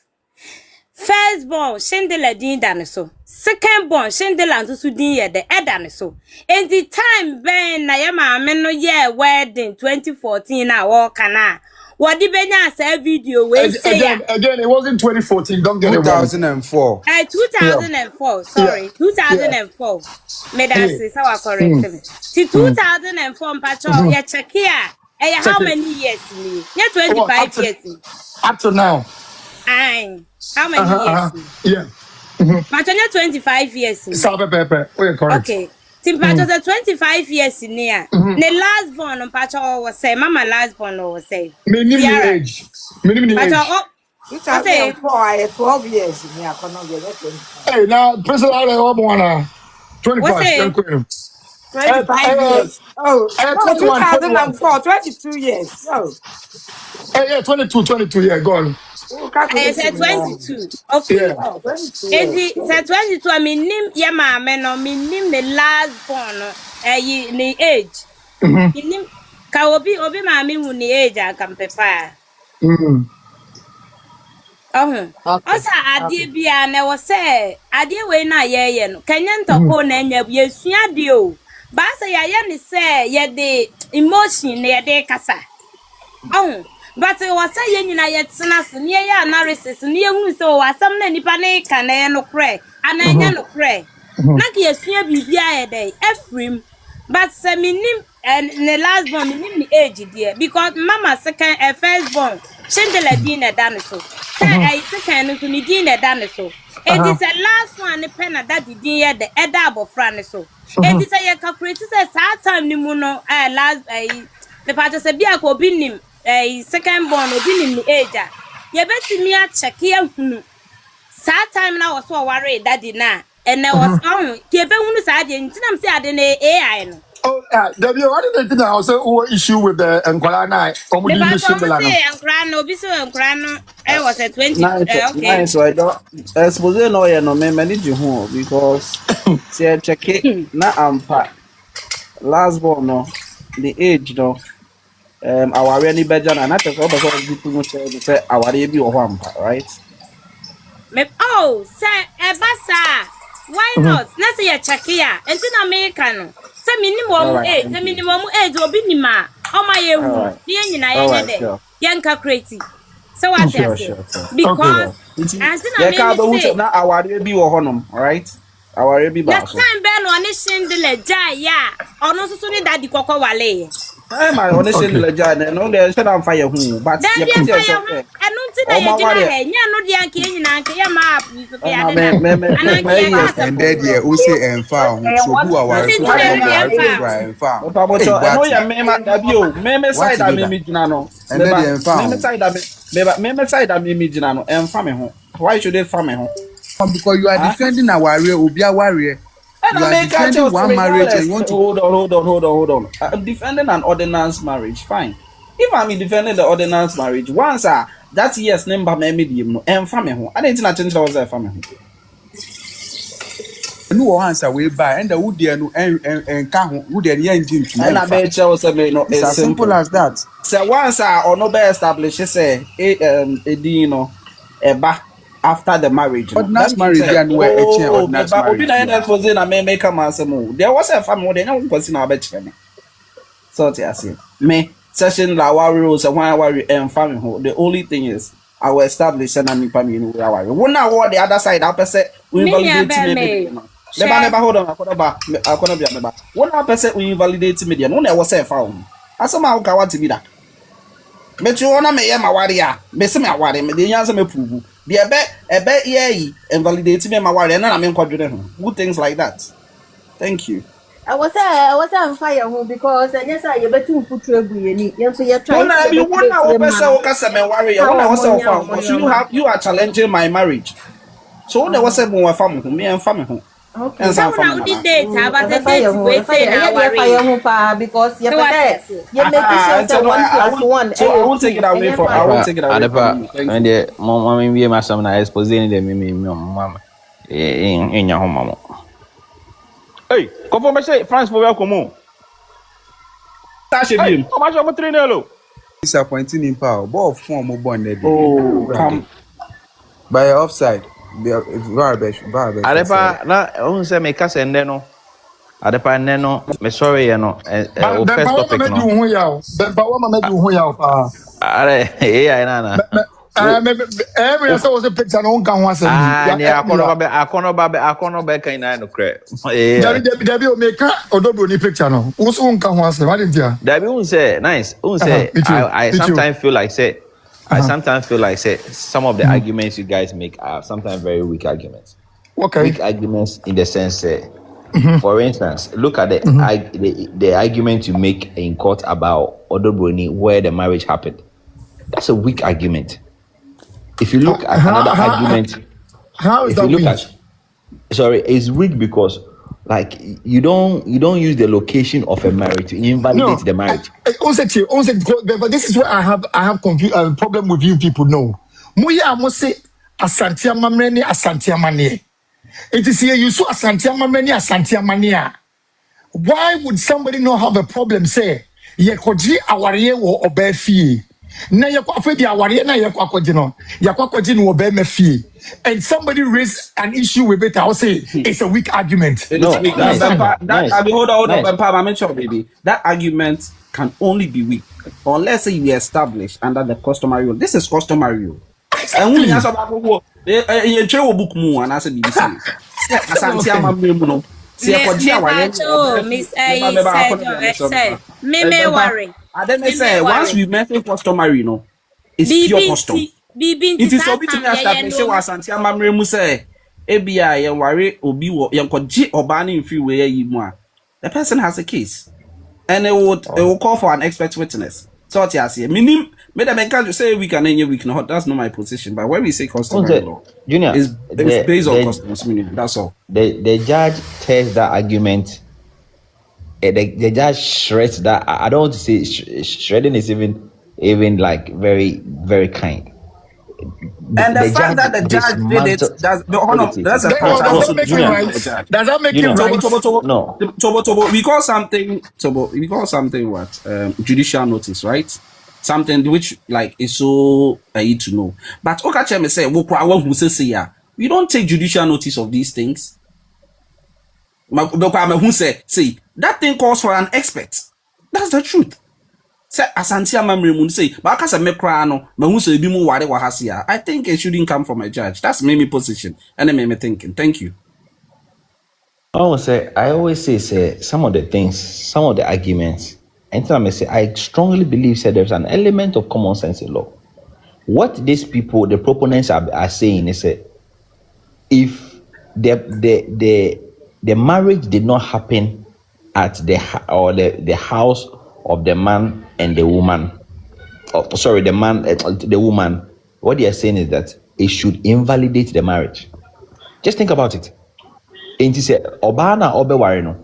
First born Shindela din dane so. Second born Shindela nso din ye de edane so. In the time ben na ye maame no ye wedding 2014 na wo kana. Wodi benya asa video we say ya. Again, it wasn't 2014. Don't get it wrong. 2004. 2004, Yeah. sorry, Yeah. 2004. Me that Yeah. say how correct me. Till 2004 mpacho ye check here. How Check it. many years ni? Yeah, Well, 25 years. up to now. Aye. How many years? Yeah. Machonya 25 years. Sabe Pepe. Oh, correct. Okay. Timpacho 25 years near. The last born Pacho was say, Mama last born was say. Minimum age. Minimum age. Pacho, oh, say 12 years. Yeah, I cannot get it. Hey, now, President Ale, 25. 25 years. Oh, no, 21, 21. 2004, 22 years. Oh, Yeah, 22. Yeah, go on. oh, I said calculation. 22. Okay. Yeah. Oh, 22 And years. the said 22, I mean, nim ya mama no, me nim the last born, the age. Nim ka obi mami hu ni age a kampepa. Oh, also adie bia na wo say adie we na ye no. Kenya ntoko na nya ye sua de o. Ba say ya ni say ye de emotion na ye de kasa. Oh, but was say ye nyina ye tena so ne ye analysis ne ye hu so asam na nipa ne ka na ye no kre ana nya no kre. Na ke ye sua bibia ye dey efrim. But say minim and the last born minim ni age there because mama second first born Chandela din na dan so. Second no ni din na dan so. And this last one ne pen na that din ye the eda abofra ne so. And this ye calculate say saa time ni mu no last the part say bia ko binim second born obinim ni age a ye betimi a check ye hunu saa time na was worry daddy na and there was ke be hunu saa de ntinam say ade na AI no. Oh, Debbie, what did they think I was who issue with the Nkolana? Me ba so mo Omudi say ankra no bi so ankra no was a 20 okay. Nice, so I don't expose no yeah no me manage ho because say check it na ampa last born no the age no our any bejan and that is all because people no say our be or ampa, right? Me oh say e basa. Why not? Na say ya check ya. Enti na America no. Say minimum age, say minimum age obi ni ma. O ma ye hu. Ni nyina ye nye de. Ye nka crazy. So what you say? Because enti na me say na our be or honum, right? Our be ba so. Next time be no ni shindle jai ya. Ono so ni daddy kokko wale. My honestly legend no dey should am fire hu but you put it enu nti na ye gina he nya no de anke nyina anke ya ma so ke ade na and there who say enfa so who are enfa no ya me side am me gina no and there enfa me side am me gina no enfa me ho why should they farm me ho because you are defending our warrior obi warrior. You are defending one marriage and you want to... Hold on. I'm defending an ordinance marriage, fine. If I'm defending the ordinance marriage, once that yes, number medium, no, and family home. I didn't change the family. No answer way by and the wood there no and can would the engine to and I bet you also no it's as simple as that. So once or no be established, say a dino a back. After the marriage, ordinance marriage and where ordinance marriage. There was a family, they don't consider a bet. So I say, me session la warriors and one warrior and family. The only thing is, I will establish an enemy family. When I want the other side, I say we validate me. Never hold on. I could be a member. One person we invalidate media. No, I was a found. I somehow want to be that. But you wanna me my warrior, Miss me a warrior, the answer me prove. The a bet ye invalidate me my warrior, and I'm in quadrillion. Good things like that. Thank you. I was on fire because yes, I bet two foot trouble. So you're trying to you are challenging my marriage. So there was a more family, me and family. Okay. So now the date about the date we say now because you make it 1 + 1. So I won't take it away from. I won't take it away from. And the mama be my son na exposing the me mama. In your home mama. Hey, come for me say France for welcome. Tashi bim. How much am I training lo? Disappointing in power. Ball form o born there. Oh, come by offside. Adepa na on say me kase nde no adepa nne no me sorry ye no o first topic no ba wa mama du ho ya pa are AI na every so was a picture no nka ho asem ni akono ba kan na no kre Dabi o make odobro ni picture no wo so nka ho asem what did you Dabi un say nice un say I sometimes feel like say some of the arguments you guys make are sometimes very weak arguments. Okay. Weak arguments in the sense, for instance, look at the argument you make in court about Odobroni where the marriage happened. That's a weak argument. If you look at another argument, how is that weak? It's weak because like you don't use the location of a marriage to invalidate the marriage. But this is where I have problem with you people. No, Muya must say Asantia Mamreni Asantia Mania. It is here you saw Asantia Mamreni Asantia Mania. Why would somebody not have a problem? Say Yekoji Awarie or Obefi. Na yakwa di aware na yakwa kojino yakwa kojino wo be mafi and somebody raised an issue with it. I'll say it's a weak argument. Hold on, baby. That argument can only be weak unless you establish under the customary rule. This is customary rule. And when you ask about you travel book mu and I said BBC. Asante amamre no. Me worry. I then say once we mention customary, it's pure custom. It is so to me as that say was Asante amamre mu say ABI and worry obi wo yankoji obani in free way yi mu a. The person has a case and it will call for an expert witness. So what you say minim me the can't say we can any week no that's not my position, but when we say customary law Junior it's based on customs meaning, that's all. The judge tests that argument the judge shreds that. I don't want to say shredding is even like very very kind. And the fact that the judge did it, that's a part Does that also make it Junior. right? Does that make it right? Tobo, we call something what? Judicial notice, right? Something which like is so easy to know. But Okachem say, we don't take judicial notice of these things. Who say that thing calls for an expert. That's the truth. Say Asantia Mamri say, but I me crano, who say be more wade wahasia. I think it shouldn't come from a judge. That's my position. And it made me thinking. Thank you. I always say some of the things, some of the arguments, and I say I strongly believe there's an element of common sense in law. What these people, the proponents are saying is if the marriage did not happen at the house of the man and the woman, the woman, what they are saying is that it should invalidate the marriage. Just think about it. And he said, Obana obeware no.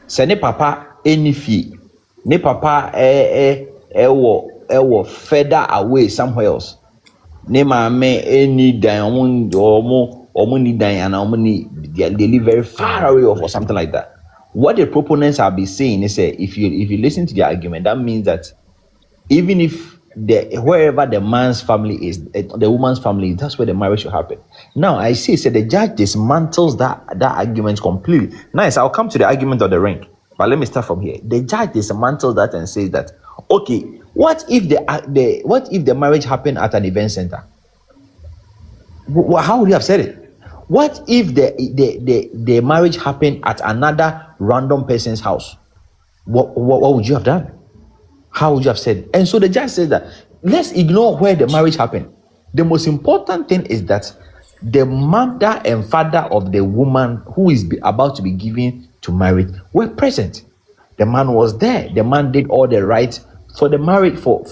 Se ne papa any fee. Ne papa ewo further away somewhere else. Ne maame any dan omo ni dan and they live very far away or something like that. What the proponents have been saying is if you listen to the argument, that means that even if wherever the man's family is, the woman's family, that's where the marriage should happen. Now I see the judge dismantles that argument completely. Nice, I'll come to the argument of the ring, but let me start from here. The judge dismantles that and says that okay, what if the marriage happened at an event center? How would you have said it? What if the marriage happened at another random person's house? What would you have done? How would you have said it? And so the judge said that let's ignore where the marriage happened. The most important thing is that the mother and father of the woman who is about to be given to marriage were present. The man was there. The man did all the right for the marriage for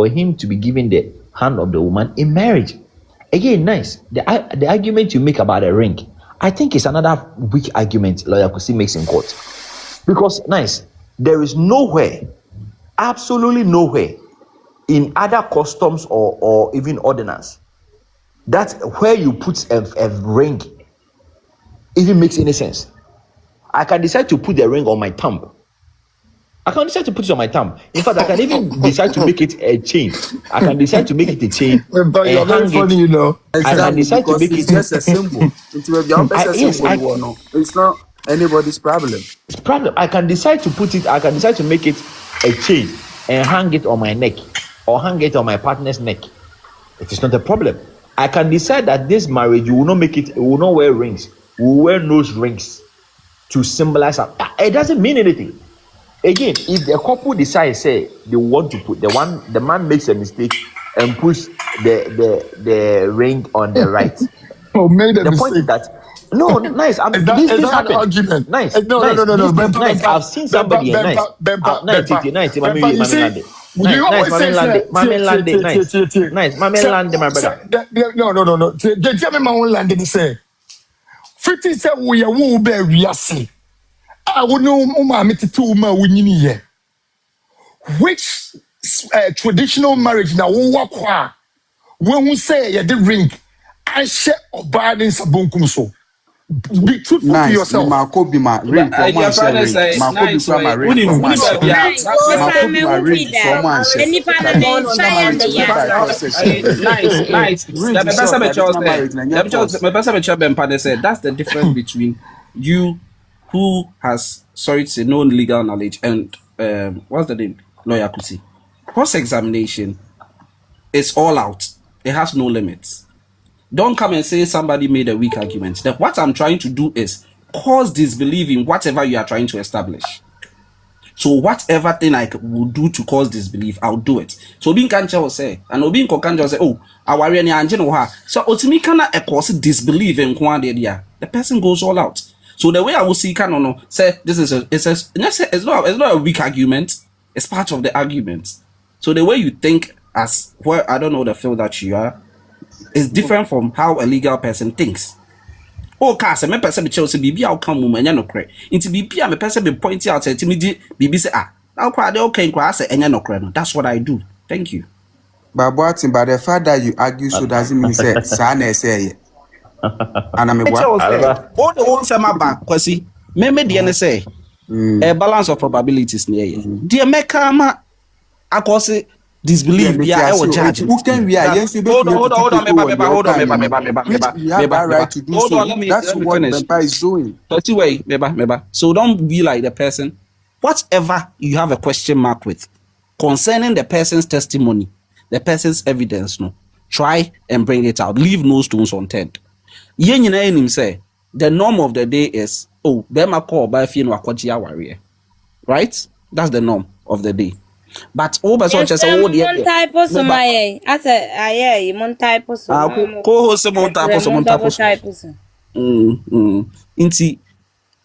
him to be given the hand of the woman in marriage. Again, nice. The argument you make about a ring, I think it's another weak argument Lawyer Kusi makes in court. Because, nice, there is nowhere, absolutely nowhere, in other customs or even ordinance, that where you put a ring even makes any sense. I can decide to put the ring on my thumb. I can decide to put it on my thumb. In fact, I can even decide to make it a chain. I can decide to make it a chain. But you're very funny, you know. Exactly, I can decide to make it's it just a symbol. It's not anybody's problem. It's problem. I can decide to put it. I can decide to make it a chain and hang it on my neck or hang it on my partner's neck. It is not a problem. I can decide that this marriage you will not make it. We will not wear rings. We will wear nose rings to symbolize. It doesn't mean anything. Again, if the couple decides say they want to put the man makes a mistake and push the ring on the right. The point is that no, nice. This happened. Nice. No. Nice. I've seen somebody. Nice. Nice. My brother. No. Tell me my own landing say. 50 say we are who bear we are see. I would know which traditional marriage now when we say you did ring I share of bad in sabunkum so be truthful to yourself. That's the difference between you who has, sorry to say, no legal knowledge and what's the name? Lawyer Kuti. Cross-examination is all out. It has no limits. Don't come and say somebody made a weak argument. That what I'm trying to do is cause disbelief in whatever you are trying to establish. So whatever thing I will do to cause disbelief, I'll do it. So Obin Kancha will say, and Obin Kokancha will say, oh, I worry any engine or her. So ultimately, can I cause disbelief in one area? The person goes all out. So the way I will see Kanono say this is it's not a weak argument. It's part of the argument. So the way you think as well, I don't know the field that you are, is different from how a legal person thinks. Oh, cast me person be chose bibi out come woman no cre. Into bibi me person be pointing out to me bibi say I'll cry the okay cry say no cre. That's what I do. Thank you. But the fact that you argue so doesn't mean say sana say. And I'm all the ones say my back cause see me the say a balance of probabilities near you. Dear Mekama I cause disbelief be I will judge. Who can we are yes you hold on, hold on, hold on, we have that right to do hold so. On, let me what Bempa is doing. Meba. So don't be like the person. Whatever you have a question mark with concerning the person's testimony, the person's evidence, no, try and bring it out. Leave no stones unturned. Yen him say the norm of the day is Bema call by Fino Akwaji warrior. Right? That's the norm of the day. But type of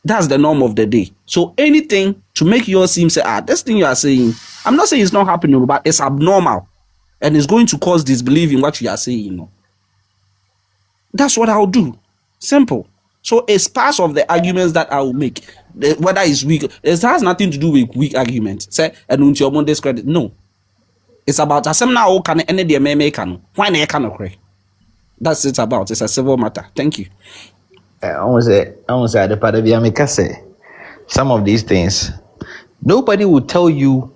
that's the norm of the day. So anything to make yours seem say this thing you are saying, I'm not saying it's not happening, but it's abnormal and it's going to cause disbelief in what you are saying. You know? That's what I'll do. Simple. So it's part of the arguments that I will make. Whether it's weak, it has nothing to do with weak arguments. Say, and on your Monday's credit. No. It's about some now can any the can. Why they cannot cry? That's it about. It's a civil matter. Thank you. I almost say the part of Yamika say some of these things. Nobody will tell you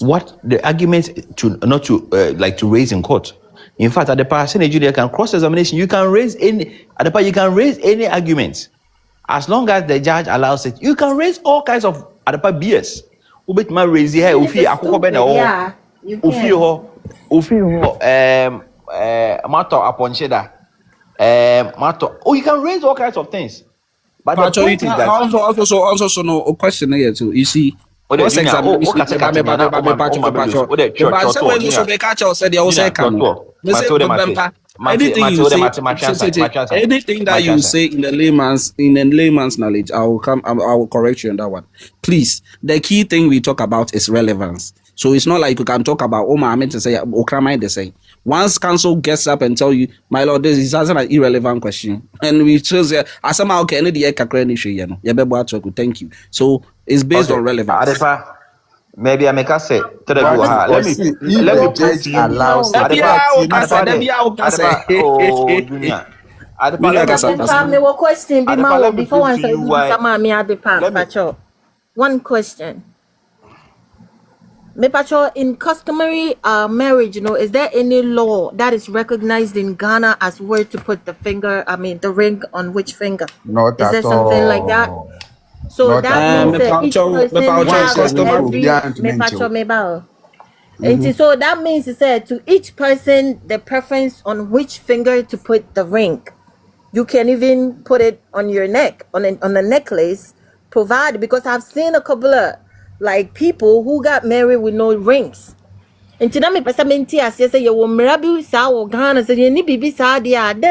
what the argument to not to like to raise in court. In fact, at the percentage you can cross-examination. You can raise any argument. As long as the judge allows it, you can raise all kinds of BS. Raise here, yeah, you can. You can raise all kinds of things. But the point is that also no question here too. You see, what's examination? Anything that you say in the layman's knowledge, I will correct you on that one. Please, the key thing we talk about is relevance. So it's not like you can talk about I meant to say the same. Once counsel gets up and tell you, my lord, this is an irrelevant question, and we choose somehow thank you. So it's based on relevance. Maybe I make us say let me judge allows one question. Mepacho, in customary marriage, is there any law that is recognized in Ghana as where to put the ring on which finger? Not is there something like that? So not that means that each person has so that means to each person the preference on which finger to put the ring. You can even put it on your neck, on a necklace, provided, because I've seen a couple of people who got married with no rings. And then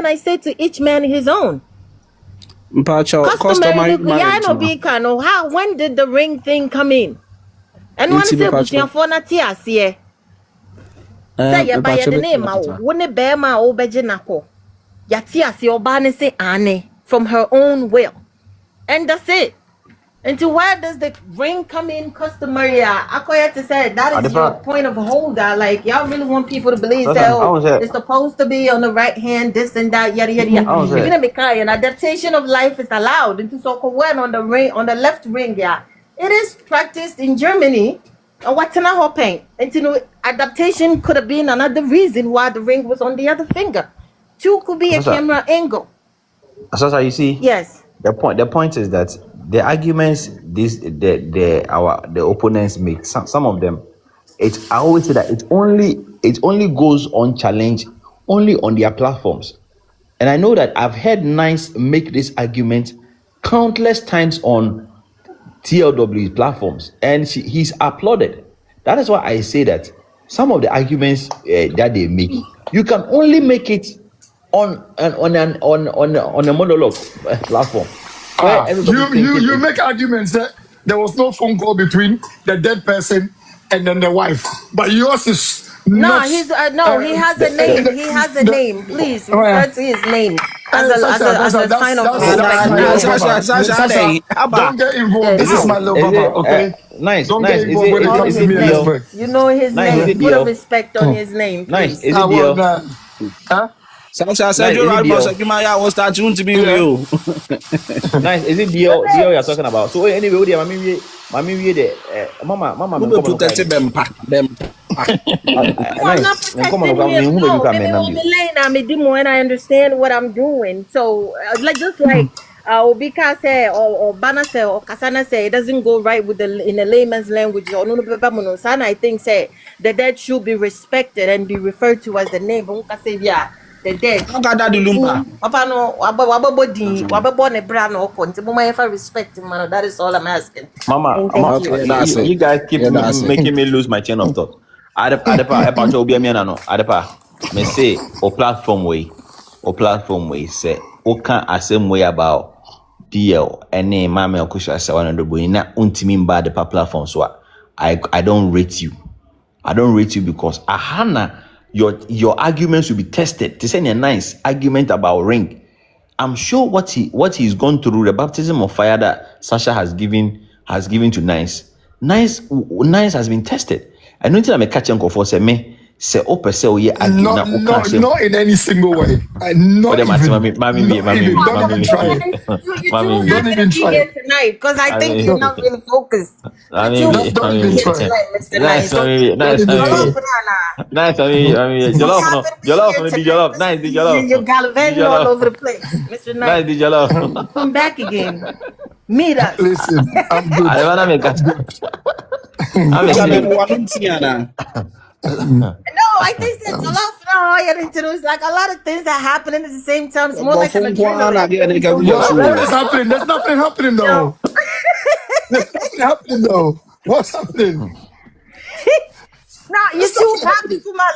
I say to each man his own. Customary, when did the ring thing come in? And one say for say by the name wouldn't bear my obejinako. Say Anne from her own will. And that's it. And to where does the ring come in customary? I to say that is your point of holder. Like y'all really want people to believe it's supposed to be on the right hand, this and that, yada yada yada. You're gonna be an adaptation of life is allowed. And so when on the ring, on the left ring, it is practiced in Germany. And what's in a hoping? And adaptation could have been another reason why the ring was on the other finger. Two could be a camera angle. So you see? Yes. The point is that the arguments the opponents make, some of them, I always say that it only goes on challenge only on their platforms. And I know that I've heard Nice make this argument countless times on TLW's platforms, and he's applauded. That is why I say that some of the arguments that they make, you can only make it on a monologue platform. You make arguments that there was no phone call between the dead person and then the wife, but yours is No, he's no. He has a name. He has a name. Please refer to his name as a sign of respect. Sasha, don't get involved. This is my little papa, okay? Nice. Don't get Is involved when it comes to me and respect. You know his name. Put a respect on his name, please. Nice. Is it deal? Sasha said you're right, boss. You might have start to be you. Nice. Is it deal you're talking about? So anyway, Mommy, Mama, we will protect them. I'm not protecting him. No, and I understand what I'm doing. So, just like Obika say or Bana say or Kasana say, it doesn't go right with in the layman's language. Or I think say the dead should be respected and be referred to as the name. Yeah. The dead. Papa no, wababodi, brand or conti. Respect him, man. That is all I'm asking. Mama, you guys keep making me lose my chain of thought. Adepa, me say o platform way say o can asem way about DL and name Mama Okusha Sawana do na untimi mba the platform so I don't rate you. I don't rate you because ahana your arguments will be tested. To say a nice argument about ring. I'm sure what he's gone through, the baptism of fire that Sasha has given to Nice. Nice has been tested. I know I'm a catch and go for say me say open say yeah not in any single way. Not even try tonight because I think you're not really focused. Nice. You're gallivanting all over the place, Mr. Nice. Nice, come back again. Meet us. Listen, I'm good. No, I think that's a lot. It's like a lot of things that happen at the same time. It's more like an adrenaline. What is happening? There's nothing happening though. There's nothing happening though. What's happening? No, you're too happy for my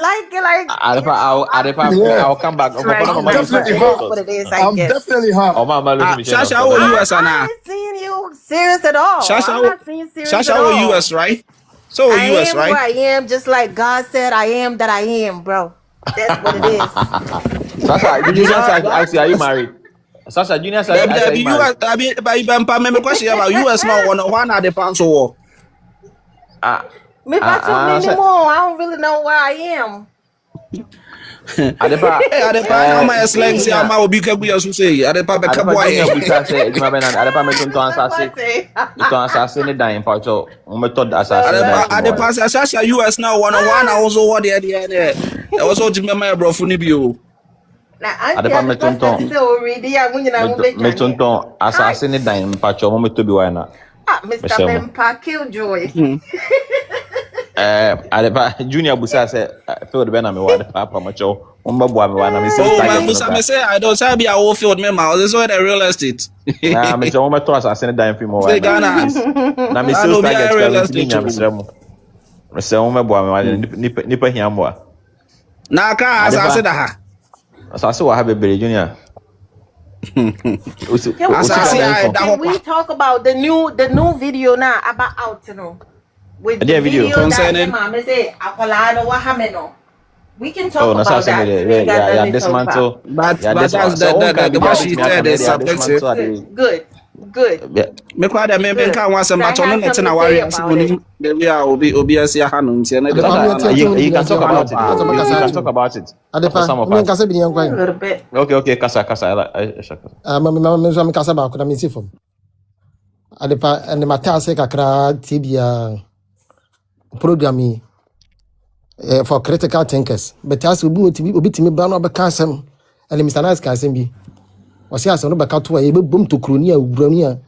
I'll come back. I'm definitely hot. Shasha, how are you as I'm not seeing you serious at all. I'm not seeing you serious Shasha, at all. how are you as right? So I US, am right? who I am, just like God said I am that I am, bro. That's what it is. Sasha, actually, are you married? Sasha, Junior, are you married? I question about US now. One are the pants war. Maybe I don't really know where I am. Adepa, how my slang say I'm out because we also say Adepa be kaboy. Adepa me to assassin the dying part so method assassin. Adepa Sasha US now 101 also what there there. Also Jimmy my bro funi bio. Adepa me tonton assassin the dying part so me to be why na. Mr. Bempa Killjoy. Adepa Junior Busa say feel the ben am wa Adepa macho umbabu am wa na me say I don't say be a whole field me ma this is the real estate. Na me so me to assassin the film wa na me say target real estate me say umbabu am wa nipa hiamwa na ka assassin da ha assassin wa ha bebere Junior. Can we talk about the new video now about out with the video concerning we can talk about that. Yeah, dismantle. But that's the what she said is subjective. Good. Me kwa da me kan wa some but on net na worry the way obi asia hanu ntia na you can talk about it. You can talk about it. Adepa, kasa bi yan kwan. A little bit. Okay, kasa. Me kasa ba ko na me sifom. Adepa, and mata se kakra tibia programming for critical thinkers. But as we obi timi ba no be kasem, and Mr. Nice kasem bi. Wasi asem no be ka to e be bom to kroni a wurani a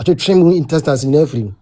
atwetwe mu intestines in every.